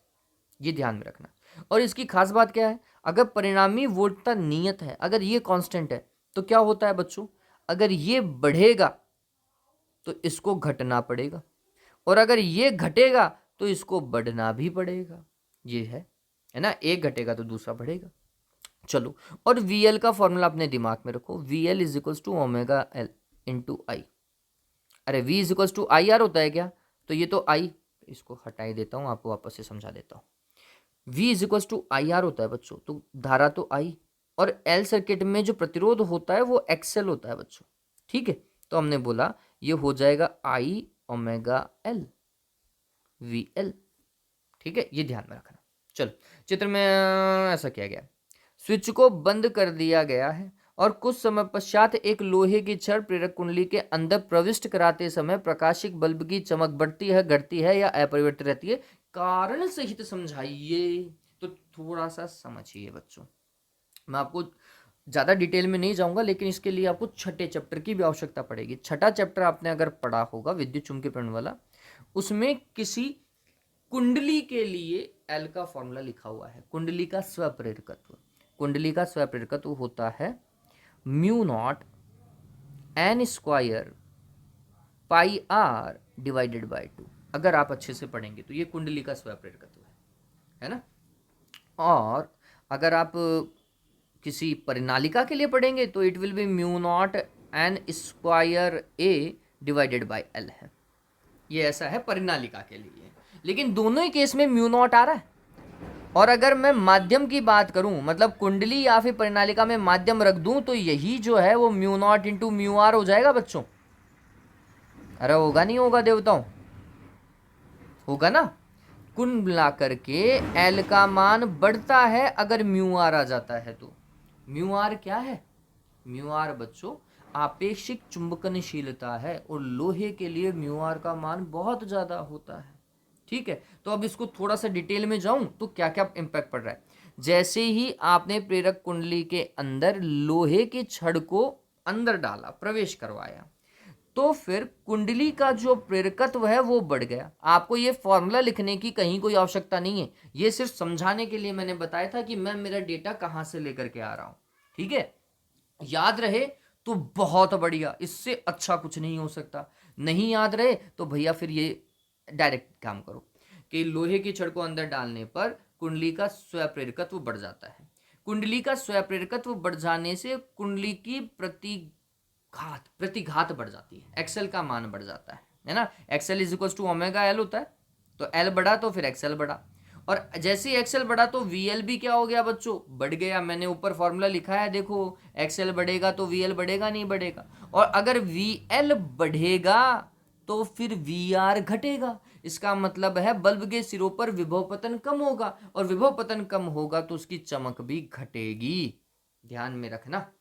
ये ध्यान में रखना। और इसकी खास बात क्या है, अगर परिणामी वोल्टता नियत है, अगर ये कांस्टेंट है, तो क्या होता है बच्चों, अगर ये बढ़ेगा तो इसको घटना पड़ेगा, और अगर ये घटेगा तो इसको बढ़ना भी पड़ेगा। ये है ना, एक घटेगा तो दूसरा बढ़ेगा। चलो, और VL का फॉर्मूला अपने दिमाग में रखो, VL is equals to omega L into I. अरे V is equals to I R होता है क्या, तो ये तो आई, इसको हटाई देता हूँ, आपको वापस से समझा देता हूँ। V is equals to I R होता है बच्चों, तो धारा तो आई, और एल सर्किट में जो प्रतिरोध होता है वो XL होता है बच्चों, ठीक है। तो हमने बोला ये हो जाएगा आई ओमेगा एल VL, ठीक है, ये ध्यान में रखना। चलो, चित्र में ऐसा किया गया, स्विच को बंद कर दिया गया है और कुछ समय पश्चात एक लोहे की छड़ प्रेरक कुंडली के अंदर प्रविष्ट कराते समय प्रकाशिक बल्ब की चमक बढ़ती है, घटती है या अपरिवर्तित रहती है, कारण सहित समझाइए। तो थोड़ा सा समझिए बच्चों, मैं आपको ज़्यादा डिटेल में नहीं जाऊंगा, लेकिन इसके लिए आपको छठे चैप्टर की भी आवश्यकता पड़ेगी। छठा चैप्टर आपने अगर पढ़ा होगा विद्युत चुंबकीय प्रेरण वाला, उसमें किसी कुंडली के लिए एल का फॉर्मूला लिखा हुआ है, कुंडली का स्वप्रेरकत्व। कुंडली का स्वप्रेरकत्व होता है mu naught N square pi R divided by 2। अगर आप अच्छे से पढ़ेंगे तो ये कुंडली का स्वप्रेरकत्व है ना। और अगर आप किसी परिनालिका के लिए पढ़ेंगे तो it will B mu naught N square A divided by L है, ये ऐसा है परिनालिका के लिए। लेकिन दोनों ही केस में म्यू नॉट आ रहा है। और अगर मैं माध्यम की बात करूं, मतलब कुंडली या फिर परिनालिका में माध्यम रख दूं, तो यही जो है वो mu naught into mu R हो जाएगा बच्चों। अरे होगा नहीं होगा देवताओं, होगा ना। कुल मिलाकर के एल का मान बढ़ता है अगर म्यू आर आ जाता है तो। म्यू आर क्या है, म्यू आर बच्चों आपेक्षिक चुंबकनशीलता है, और लोहे के लिए म्यू आर का मान बहुत ज्यादा होता है, ठीक है। तो अब इसको थोड़ा सा डिटेल में जाऊं तो क्या क्या इंपैक्ट पड़ रहा है। जैसे ही आपने प्रेरक कुंडली के अंदर लोहे की छड़ को अंदर डाला, प्रवेश करवाया, तो फिर कुंडली का जो प्रेरकत्व है वो बढ़ गया। आपको ये फॉर्मूला लिखने की कहीं कोई आवश्यकता नहीं है, ये सिर्फ समझाने के लिए मैंने बताया था कि मैं मेरा डेटा कहां से लेकर के आ रहा हूं, ठीक है। याद रहे तो बहुत बढ़िया, इससे अच्छा कुछ नहीं हो सकता। नहीं याद रहे तो भैया फिर ये डायरेक्ट काम करो कि लोहे की छड़ को अंदर डालने पर कुंडली का स्वप्रेरकत्व बढ़ जाता है। कुंडली का स्वप्रेरकत्व बढ़ जाने से कुंडली की प्रतिघात बढ़ जाती है, एक्सेल का मान बढ़ जाता है ना। X L is equal to omega L होता है, तो एल बढ़ा तो फिर एक्सेल बढ़ा, और जैसे ही एक्सेल बढ़ा तो वीएल भी क्या हो गया बच्चों, बढ़ गया। मैंने ऊपर फॉर्मूला लिखा है देखो, एक्सेल बढ़ेगा तो वीएल बढ़ेगा नहीं बढ़ेगा, और अगर वीएल बढ़ेगा तो फिर वीआर घटेगा। इसका मतलब है बल्ब के सिरों पर विभव पतन कम होगा, और विभव पतन कम होगा तो उसकी चमक भी घटेगी, ध्यान में रखना,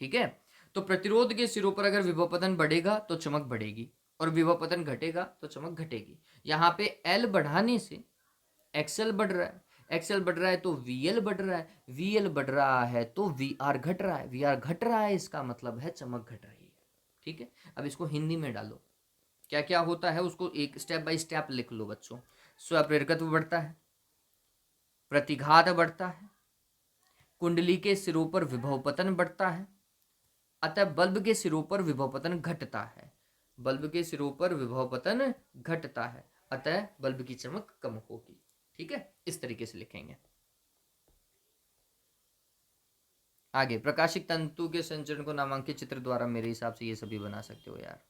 ठीक है। तो प्रतिरोध के सिरों पर अगर विभव पतन बढ़ेगा तो चमक बढ़ेगी, और विभव पतन घटेगा तो चमक घटेगी। यहाँ पे एल बढ़ाने से एक्सएल बढ़ रहा है, एक्सएल बढ़ रहा है तो वीएल बढ़ रहा है, वीएल बढ़ रहा है तो वीआर घट रहा है, वीआर घट रहा है, इसका मतलब है चमक घट रही है, ठीक है। अब इसको हिंदी में डालो, क्या क्या होता है उसको एक स्टेप बाय स्टेप लिख लो बच्चों। स्वप्रेरकत्व बढ़ता है, प्रतिघात बढ़ता है, कुंडली के सिरों पर विभव पतन बढ़ता है, अतः बल्ब के सिरों पर विभव पतन घटता है। बल्ब के सिरों पर विभव पतन घटता है, अतः बल्ब की चमक कम होगी, ठीक है। इस तरीके से लिखेंगे। आगे, प्रकाशिक तंतु के संचरण को नामांकित चित्र द्वारा मेरे हिसाब से ये सभी बना सकते हो यार।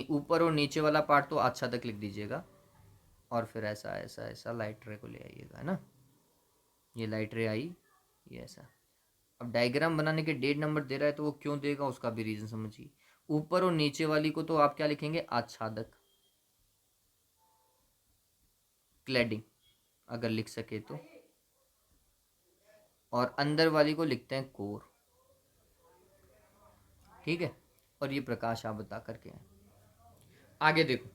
ऊपर और नीचे वाला पार्ट तो अच्छा तक लिख दीजिएगा, और फिर ऐसा ऐसा ऐसा लाइट रे को ले आइएगा, है ना। ये लाइट रे आई, ये ऐसा, अब डायग्राम बनाने के डेढ़ नंबर दे रहा है तो वो क्यों देगा उसका भी रीजन समझिए। ऊपर और नीचे वाली को तो आप क्या लिखेंगे, आच्छादक, क्लैडिंग अगर लिख सके तो, और अंदर वाली को लिखते हैं कोर। ठीक है, और ये प्रकाश आप बता करके हैं। आगे देखो,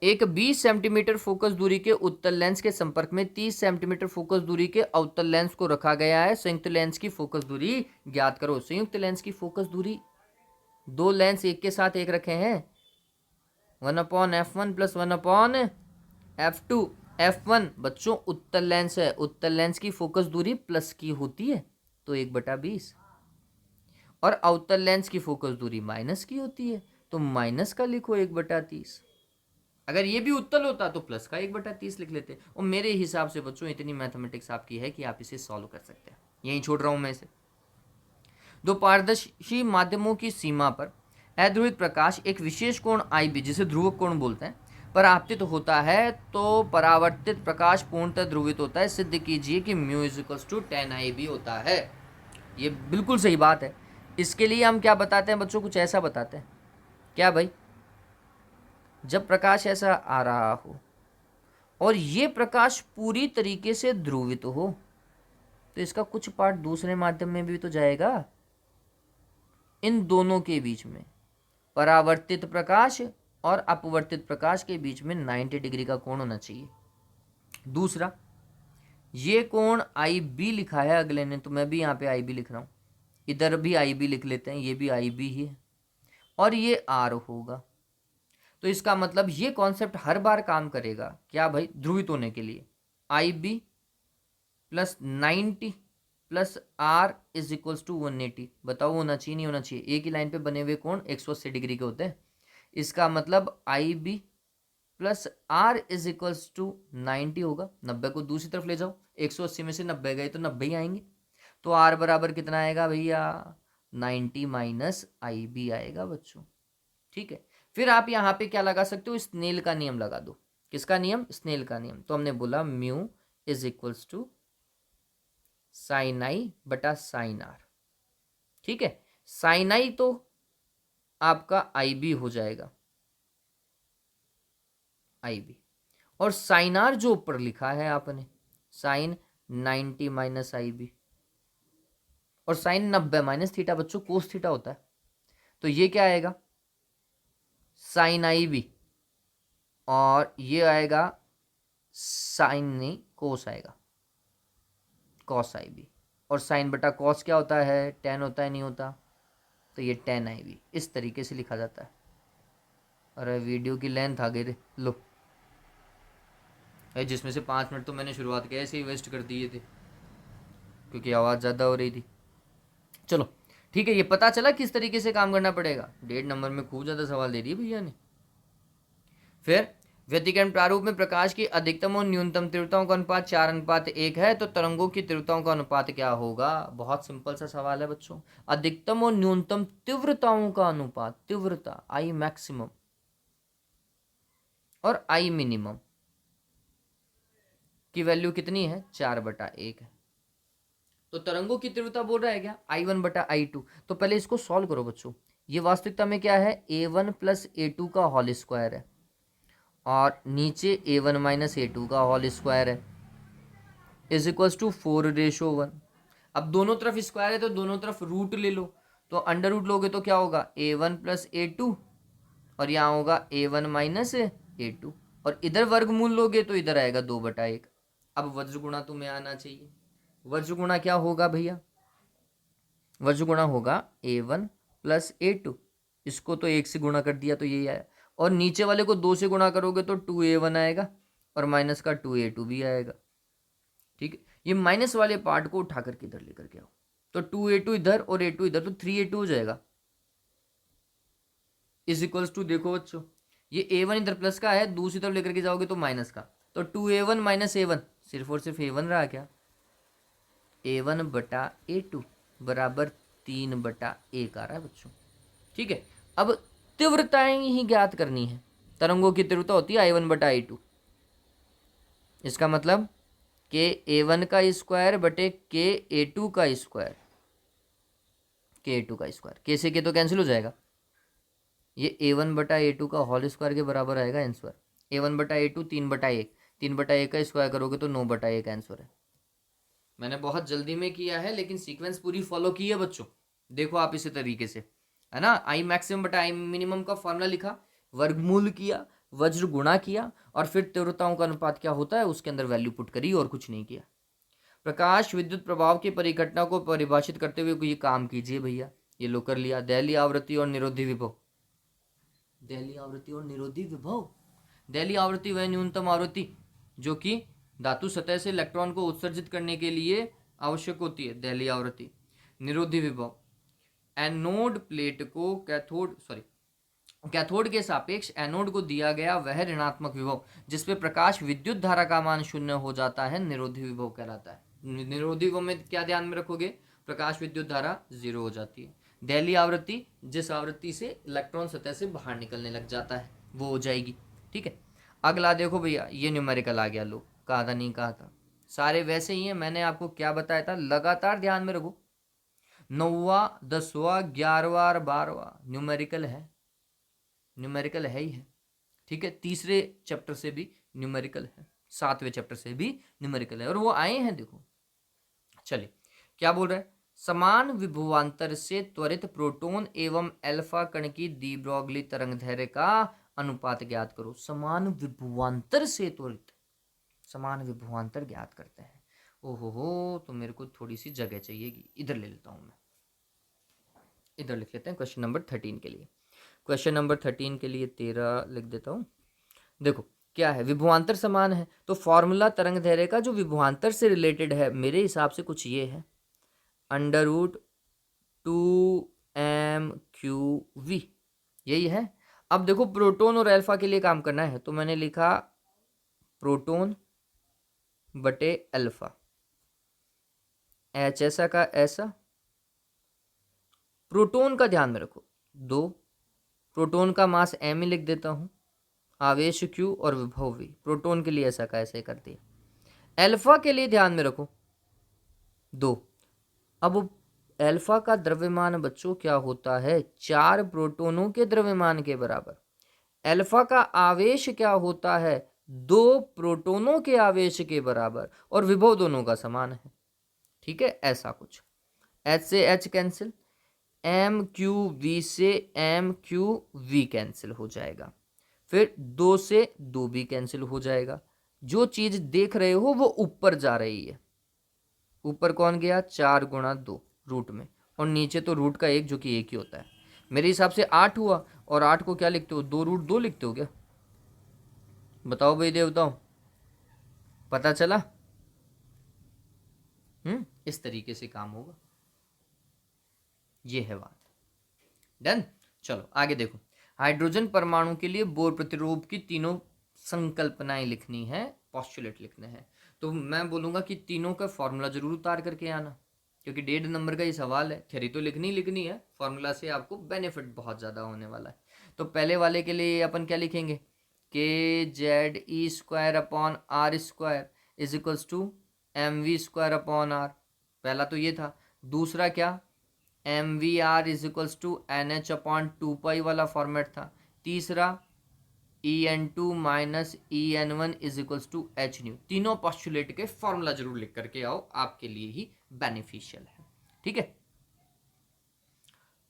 एक 20 सेंटीमीटर फोकस दूरी के उत्तल लेंस के संपर्क में 30 सेंटीमीटर फोकस दूरी के अवतल लेंस को रखा गया है। संयुक्त लेंस की फोकस दूरी ज्ञात करो। संयुक्त लेंस की फोकस दूरी, दो लेंस एक के साथ एक रखे हैं, 1/f1 + 1/f2। f1 बच्चों उत्तल लेंस है, उत्तल लेंस की फोकस दूरी प्लस की होती है तो 1/20, और अवतल लेंस की फोकस दूरी माइनस की होती है तो माइनस का लिखो 1/30। अगर ये भी उत्तल होता तो प्लस का 1/30 लिख लेते। और मेरे हिसाब से बच्चों इतनी मैथमेटिक्स आपकी है कि आप इसे सॉल्व कर सकते हैं। यहीं छोड़ रहा हूं मैं इसे। दो पारदर्शी माध्यमों की सीमा पर अध्रुवित प्रकाश एक विशेष कोण IB, जिसे ध्रुवक कोण बोलते हैं, पर आपतित होता है तो परावर्तित प्रकाश पूर्णतः ध्रुवित होता है। सिद्ध कीजिए कि μ = tan IB होता है। ये बिल्कुल सही बात है। इसके लिए हम क्या बताते हैं बच्चों, कुछ ऐसा बताते हैं, क्या भाई, जब प्रकाश ऐसा आ रहा हो और ये प्रकाश पूरी तरीके से ध्रुवित हो तो इसका कुछ पार्ट दूसरे माध्यम में भी तो जाएगा। इन दोनों के बीच में, परावर्तित प्रकाश और अपवर्तित प्रकाश के बीच में 90 डिग्री का कोण होना चाहिए। दूसरा, ये कोण IB लिखा है अगले ने, तो मैं भी यहाँ पे IB लिख रहा हूँ, इधर भी IB लिख लेते हैं, ये भी IB ही है, और ये R होगा। तो इसका मतलब ये कॉन्सेप्ट हर बार काम करेगा, क्या भाई, ध्रुवित होने के लिए। IB + 90 + R = 180। बताओ होना चाहिए नहीं होना चाहिए। एक ही लाइन पे बने हुए कोण 180 डिग्री के होते हैं। इसका मतलब IB + R = 90 होगा। 90 को दूसरी तरफ ले जाओ, 180 में से 90 गए तो 90 ही आएंगे। तो R बराबर कितना आएगा भैया, 90 - IB आएगा बच्चों। ठीक है, फिर आप यहाँ पे क्या लगा सकते हो, स्नेल का नियम लगा दो। किसका नियम, स्नेल का नियम। तो हमने बोला μ = sin I / sin R। ठीक है, sin I तो आपका IB हो जाएगा, IB, और sin R जो ऊपर लिखा है आपने, sin 90 - IB, और sin 90 - थीटा बच्चों कोस थीटा होता है, तो ये क्या आएगा, sin IB, और ये आएगा साइन नहीं कोस आएगा, कॉस IB। और साइन बटा कॉस क्या होता है, tan होता है, नहीं होता, तो ये tan IB इस तरीके से लिखा जाता है। अरे वीडियो की लेंथ आ गई रे, लो, जिसमें से 5 मिनट तो मैंने शुरुआत के ऐसे ही वेस्ट कर दिए थे क्योंकि आवाज़ ज़्यादा हो रही थी। चलो ठीक है, ये पता चला किस तरीके से काम करना पड़ेगा। 1.5 नंबर में खूब ज़्यादा सवाल दे दिए भैया ने। फिर व्यतिकरण प्रारूप में प्रकाश की अधिकतम और न्यूनतम तीव्रताओं का अनुपात 4:1 है, तो तरंगों की तीव्रताओं का अनुपात क्या होगा। बहुत सिंपल सा सवाल है बच्चों। अधिकतम और न्यूनतम तीव्रताओं का अनुपात, तीव्रता I मैक्सिमम और I मिनिमम की वैल्यू कितनी है, 4/1 है। तो तरंगों की तीव्रता बोल रहा है क्या, I1/I2। तो पहले इसको सॉल्व करो बच्चों। ये वास्तविकता में क्या है, A1 + A2 का होल स्क्वायर है, और नीचे A1 - A2 का होल स्क्वायर है, = 4:1। अब दोनों तरफ स्क्वायर है तो दोनों तरफ रूट ले लो, तो अंडर रूट लोगे तो क्या होगा, A1 + A2, और यहाँ होगा A1 - A2, और इधर वर्गमूल लोगे तो इधर आएगा 2/1। अब वज्र गुणा तुम्हें आना चाहिए। वज्र गुणा क्या होगा भैया, वज्र गुणा होगा A1 + A2, इसको तो 1 से गुणा कर दिया तो यही आया, और नीचे वाले को 2 से गुणा करोगे तो 2A1 आएगा, और माइनस का 2A2 भी आएगा। ठीक है, ये माइनस वाले पार्ट को उठा करके इधर लेकर के आओ, तो 2A2 इधर और A2 इधर, तो 3A2 हो जाएगा, = देखो बच्चों, ये A1 इधर प्लस का है, दूसरी तरफ लेकर के जाओगे तो माइनस का, तो 2A1 - A1 सिर्फ और सिर्फ A1 रहा क्या, A1/A2 = 3/1 आ रहा है बच्चों। ठीक है, अब तीव्रताएं ही ज्ञात करनी है। तरंगों की तीव्रता होती है I1/I2। इसका मतलब के A1 का स्क्वायर बटे के A2 का स्क्वायर, के ए टू का स्क्वायर, के से के तो कैंसिल हो जाएगा, ये A1 बटा A2 का होल स्क्वायर के बराबर आएगा आंसर। A1 बटा A2 3/1, 3/1 का स्क्वायर करोगे तो 9/1 आंसर है। मैंने बहुत जल्दी में किया है लेकिन सीक्वेंस पूरी फॉलो की है बच्चों। देखो आप इसी तरीके से, है ना, आई मैक्सिमम बटा आई मिनिमम का फॉर्मूला लिखा, वर्गमूल किया, वज्र गुणा किया, और फिर तीव्रताओं का अनुपात क्या होता है उसके अंदर वैल्यू पुट करी और कुछ नहीं किया। प्रकाश विद्युत प्रभाव की परिघटना को परिभाषित करते हुए ये काम कीजिए भैया। ये लो कर लिया, दहलीय आवृत्ति और निरोधी विभव। दहलीय आवृत्ति और निरोधी विभव, दहलीय आवृत्ति वह न्यूनतम आवृत्ति जो कि धातु सतह से इलेक्ट्रॉन को उत्सर्जित करने के लिए आवश्यक होती है, दहलीय आवृत्ति। निरोधी विभव, एनोड प्लेट को कैथोड के सापेक्ष एनोड को दिया गया वह ऋणात्मक विभव जिसपे प्रकाश विद्युत धारा का मान शून्य हो जाता है, निरोधी विभव कहलाता है। निरोधी विभव में क्या ध्यान में रखोगे, प्रकाश विद्युत धारा 0 हो जाती है। दहलीय आवृत्ति जिस आवृत्ति से इलेक्ट्रॉन सतह से बाहर निकलने लग जाता है वो हो जाएगी। ठीक है, अगला देखो भैया, ये न्यूमेरिकल आ गया, लो कहा था नहीं कहा था, सारे वैसे ही हैं। मैंने आपको क्या बताया था, लगातार ध्यान में रखो। 9वां 10वां 11वां और 12वां न्यूमेरिकल है, न्यूमेरिकल है ही है। ठीक है, तीसरे चैप्टर से भी न्यूमेरिकल है, 7वें चैप्टर से भी न्यूमेरिकल है, और वो आए हैं देखो। चलिए क्या बोल रहे हैं, समान विभवांतर से त्वरित प्रोटॉन एवं अल्फा कण की दी ब्रोगली तरंगदैर्घ्य का अनुपात ज्ञात करो। समान विभवांतर से त्वरित, समान विभवांतर ज्ञात करते हैं। ओहो हो, तो मेरे को थोड़ी सी जगह चाहिएगी, इधर ले लेता हूं मैं, इधर लिख लेते हैं क्वेश्चन नंबर 13 के लिए। क्वेश्चन नंबर 13 के लिए 13 लिख देता हूं। देखो क्या है, विभवांतर समान है तो फॉर्मूला तरंगदैर्घ्य का जो विभवांतर से रिलेटेड है मेरे हिसाब से कुछ ये है, √2m⁴v, यही है। अब देखो प्रोटॉन और अल्फा के लिए काम करना है तो मैंने लिखा प्रोटॉन बटे अल्फा, एच ऐसा का ऐसा। प्रोटॉन का ध्यान में रखो 2, प्रोटॉन का मास m ही लिख देता हूं, आवेश q और विभव v। प्रोटॉन के लिए ऐसा का ऐसे कर दिया। अल्फा के लिए ध्यान में रखो 2। अब अल्फा का द्रव्यमान बच्चों क्या होता है, 4 प्रोटॉनों के द्रव्यमान के बराबर। अल्फा का आवेश क्या होता है, 2 प्रोटॉनों के आवेश के बराबर, और विभव दोनों का समान है। ठीक है, ऐसा कुछ। H से H कैंसिल, m⁴v से m⁴v कैंसिल हो जाएगा, फिर 2 से 2 भी कैंसिल हो जाएगा। जो चीज देख रहे हो वो ऊपर जा रही है, ऊपर कौन गया, 4 × 2 रूट में, और नीचे तो रूट का 1 जो कि 1 ही होता है। मेरे हिसाब से 8 हुआ, और 8 को क्या लिखते हो, 2√2 लिखते हो क्या, बताओ भाई देवताओं, पता चला। इस तरीके से काम होगा, ये है बात। डन, चलो आगे देखो। हाइड्रोजन परमाणु के लिए बोर प्रतिरूप की तीनों संकल्पनाएं लिखनी है, पोस्टुलेट लिखने हैं। तो मैं बोलूंगा कि तीनों का फॉर्मूला जरूर उतार करके आना, क्योंकि 1.5 नंबर का ये सवाल है। थ्योरी तो लिखनी है, फॉर्मूला से आपको बेनिफिट बहुत ज़्यादा होने वाला है। तो पहले वाले के लिए अपन क्या लिखेंगे, kZe²/r² is equals to mv²/r। पहला तो ये था। दूसरा क्या, mvr is equals to NH/2π वाला फॉर्मेट था। तीसरा En2 minus En1 is equals to hν। तीनों पोस्टुलेट के फॉर्मूला जरूर लिख करके आओ, आपके लिए ही बेनिफिशियल है। ठीक है,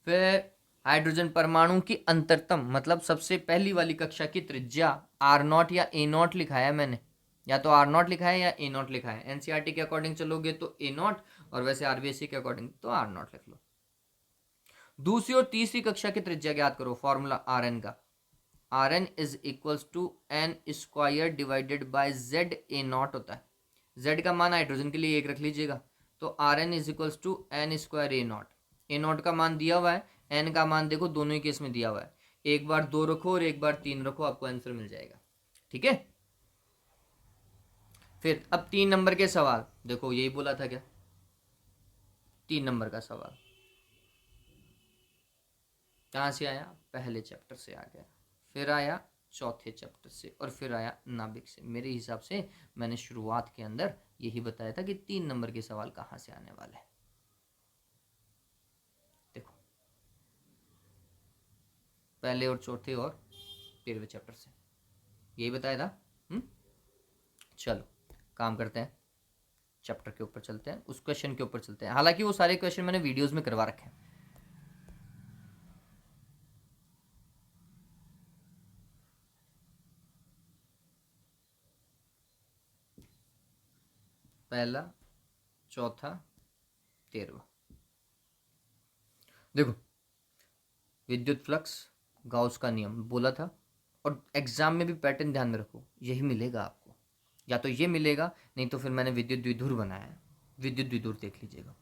फिर हाइड्रोजन परमाणु की अंतरतम मतलब सबसे पहली वाली कक्षा की त्रिज्या R0 या A0 लिखा है मैंने, या तो R0 लिखा है या A0 लिखा है। एनसीईआरटी के अकॉर्डिंग चलोगे तो A0, और वैसे आरबीएससी के अकॉर्डिंग तो R0 लिख लो। दूसरी और तीसरी कक्षा की त्रिज्या ज्ञात करो, फॉर्मूला Rn का, Rn is equals to n² divided by ZA0 होता है। Z का मान हाइड्रोजन के लिए 1 रख लीजिएगा, तो Rn is equals to n² A0। A0 का मान दिया हुआ है, n का मान देखो दोनों ही केस में दिया हुआ है, एक बार 2 रखो और एक बार 3 रखो, आपको आंसर मिल जाएगा। ठीक है, फिर अब 3 नंबर के सवाल देखो, यही बोला था क्या, 3 नंबर का सवाल कहाँ से आया, पहले चैप्टर से आ गया, फिर आया चौथे चैप्टर से, और फिर आया नाभिक से। मेरे हिसाब से मैंने शुरुआत के अंदर यही बताया था कि 3 नंबर के सवाल कहाँ से आने वाले हैं। देखो पहले और चौथे और 13वें चैप्टर से, यही बताया था। चलो काम करते हैं, चैप्टर के ऊपर चलते हैं, उस क्वेश्चन के ऊपर चलते हैं। हालांकि वो सारे क्वेश्चन मैंने वीडियोस में करवा रखे हैं। पहला, चौथा, 13वां। देखो, विद्युत फ्लक्स, गाउस का नियम बोला था, और एग्जाम में भी पैटर्न ध्यान में रखो, यही मिलेगा आपको, या तो ये मिलेगा, नहीं तो फिर मैंने विद्युत द्विध्रुव बनाया है, विद्युत द्विध्रुव देख लीजिएगा।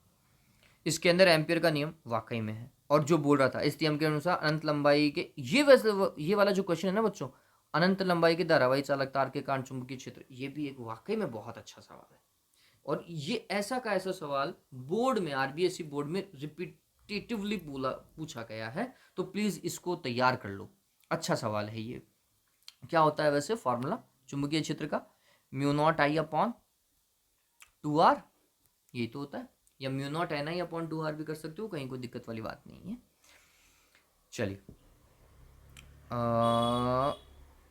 इसके अंदर एम्पियर का नियम वाकई में है, और जो बोल रहा था इस नियम के अनुसार अनंत लंबाई के, ये वैसे ये वाला जो क्वेश्चन है ना बच्चों, अनंत लंबाई के धारावाही चालक तार के कारण चुंबकीय क्षेत्र, ये भी एक वाकई में बहुत अच्छा सवाल है। और ये ऐसा का ऐसा सवाल बोर्ड में, आरबीएसई बोर्ड में रिपीटेटिवली पूछा गया है, तो प्लीज इसको तैयार कर लो, अच्छा सवाल है ये। क्या होता है वैसे फॉर्मूला चुंबकीय क्षेत्र का? Mu not I upon 2r, यही तो होता है, या म्यू नॉट एन आई अपॉन 2r भी कर सकते हो, कहीं कोई दिक्कत वाली बात नहीं है। चलिए,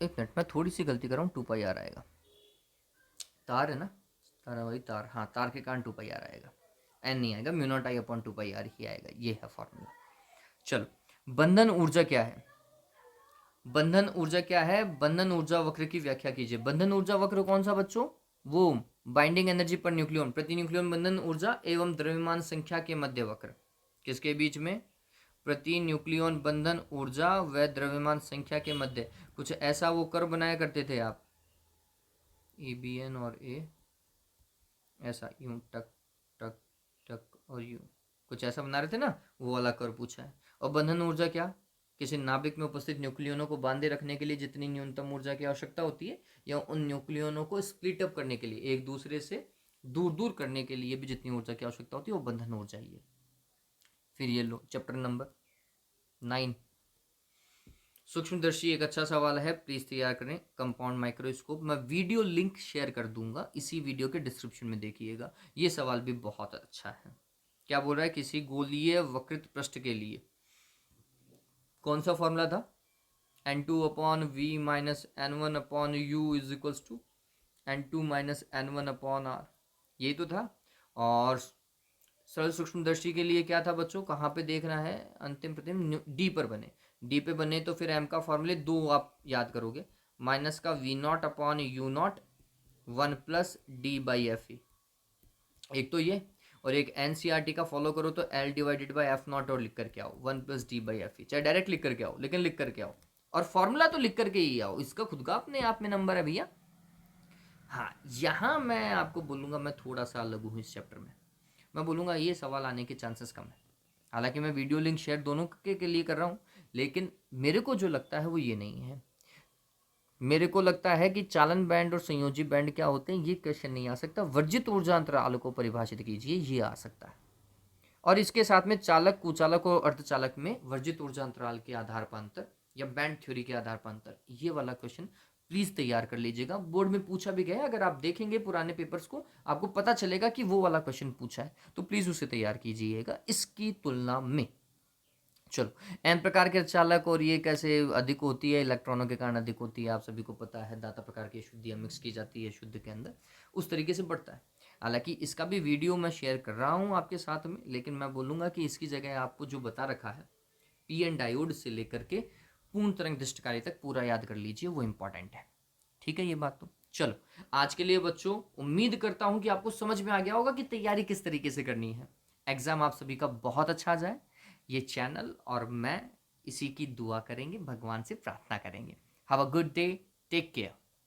एक मिनट, मैं थोड़ी सी गलती कर रहा हूँ, 2πr आएगा, तार है ना, तारा वही तार, हाँ तार के कारण 2πr आएगा, एन नहीं आएगा, mu not I upon 2πr ही आएगा, ये है फॉर्मूला। चलो, बंधन ऊर्जा क्या है? बंधन ऊर्जा क्या है? बंधन ऊर्जा वक्र की व्याख्या कीजिए। बंधन ऊर्जा वक्र कौन सा बच्चों? वो बाइंडिंग एनर्जी पर न्यूक्लियन, प्रति न्यूक्लियन बंधन ऊर्जा एवं द्रव्यमान संख्या के मध्य वक्र, किसके बीच में? प्रति न्यूक्लियन बंधन ऊर्जा व द्रव्यमान संख्या के मध्य, कुछ ऐसा वो कर्व बनाया करते थे आप, ए बी एन और ए, ऐसा यूं टक टक टक और यूं, कुछ ऐसा बना रहे थे ना, वो वाला कर्व पूछा है। और बंधन ऊर्जा क्या? किसी नाभिक में उपस्थित न्यूक्लियनों को बांधे रखने के लिए जितनी न्यूनतम ऊर्जा की आवश्यकता होती है, या उन न्यूक्लियनों को स्प्लिट अप करने के लिए, एक दूसरे से दूर दूर करने के लिए भी जितनी ऊर्जा की आवश्यकता होती है, वो बंधन ऊर्जा ही है। फिर ये लो चैप्टर नंबर 9, सूक्ष्मदर्शी, एक अच्छा सवाल है, प्लीज तैयार करें। कंपाउंड माइक्रोस्कोप, मैं वीडियो लिंक शेयर कर दूंगा, इसी वीडियो के डिस्क्रिप्शन में देखिएगा, ये सवाल भी बहुत अच्छा है। क्या बोल रहा है? किसी गोलीय वक्रित पृष्ठ के लिए कौन सा फॉर्मूला था? n2 upon v minus n1 upon u is equals to n2 minus n1 upon r, यही तो था। और सरल सूक्ष्मदर्शी के लिए क्या था बच्चों, कहाँ पे देखना है? अंतिम प्रतिबिंब डी पर बने, डी पे बने तो फिर एम का फॉर्मूले दो आप याद करोगे, माइनस का v naught upon u naught 1 plus D by F E, एक तो ये, और एक एनसीईआरटी का फॉलो करो तो L divided by F not और लिख करके आओ, 1 प्लस डी बाई एफ ई, चाहे डायरेक्ट लिख करके आओ, लेकिन लिख करके आओ, और फॉर्मूला तो लिख करके ही आओ, इसका खुद का अपने आप में नंबर है भैया। हाँ, यहाँ मैं आपको बोलूँगा, मैं थोड़ा सा अलग हूँ इस चैप्टर में, मैं बोलूँगा ये सवाल आने के चांसेस कम है। हालांकि मैं वीडियो लिंक शेयर दोनों के लिए कर रहा हूँ, लेकिन मेरे को जो लगता है वो ये नहीं है। मेरे को लगता है कि चालन बैंड और संयोजी बैंड क्या होते हैं, ये क्वेश्चन नहीं आ सकता। वर्जित ऊर्जा अंतराल को परिभाषित कीजिए, ये आ सकता है। और इसके साथ में चालक, कुचालक और अर्धचालक में वर्जित ऊर्जा अंतराल के आधार पर अंतर, या बैंड थ्योरी के आधार पर अंतर, ये वाला क्वेश्चन प्लीज तैयार कर लीजिएगा। बोर्ड में पूछा भी गया है, अगर आप देखेंगे पुराने पेपर्स को आपको पता चलेगा कि वो वाला क्वेश्चन पूछा है, तो प्लीज उसे तैयार कीजिएगा इसकी तुलना में। चलो, एन प्रकार के चालक, और ये कैसे अधिक होती है? इलेक्ट्रॉनों के कारण अधिक होती है, आप सभी को पता है। दाता प्रकार की शुद्धियाँ मिक्स की जाती है शुद्ध के अंदर, उस तरीके से बढ़ता है। हालांकि इसका भी वीडियो मैं शेयर कर रहा हूँ आपके साथ में, लेकिन मैं बोलूँगा कि इसकी जगह आपको जो बता रखा है पी एन डायोड से लेकर के पूर्ण तरंग दृष्टिकारी तक पूरा याद कर लीजिए, वो इंपॉर्टेंट है। ठीक है ये बात तो। चलो, आज के लिए बच्चों उम्मीद करता हूँ कि आपको समझ में आ गया होगा कि तैयारी किस तरीके से करनी है। एग्जाम आप सभी का बहुत अच्छा जाए, ये चैनल और मैं इसी की दुआ करेंगे, भगवान से प्रार्थना करेंगे। Have a good day, take care.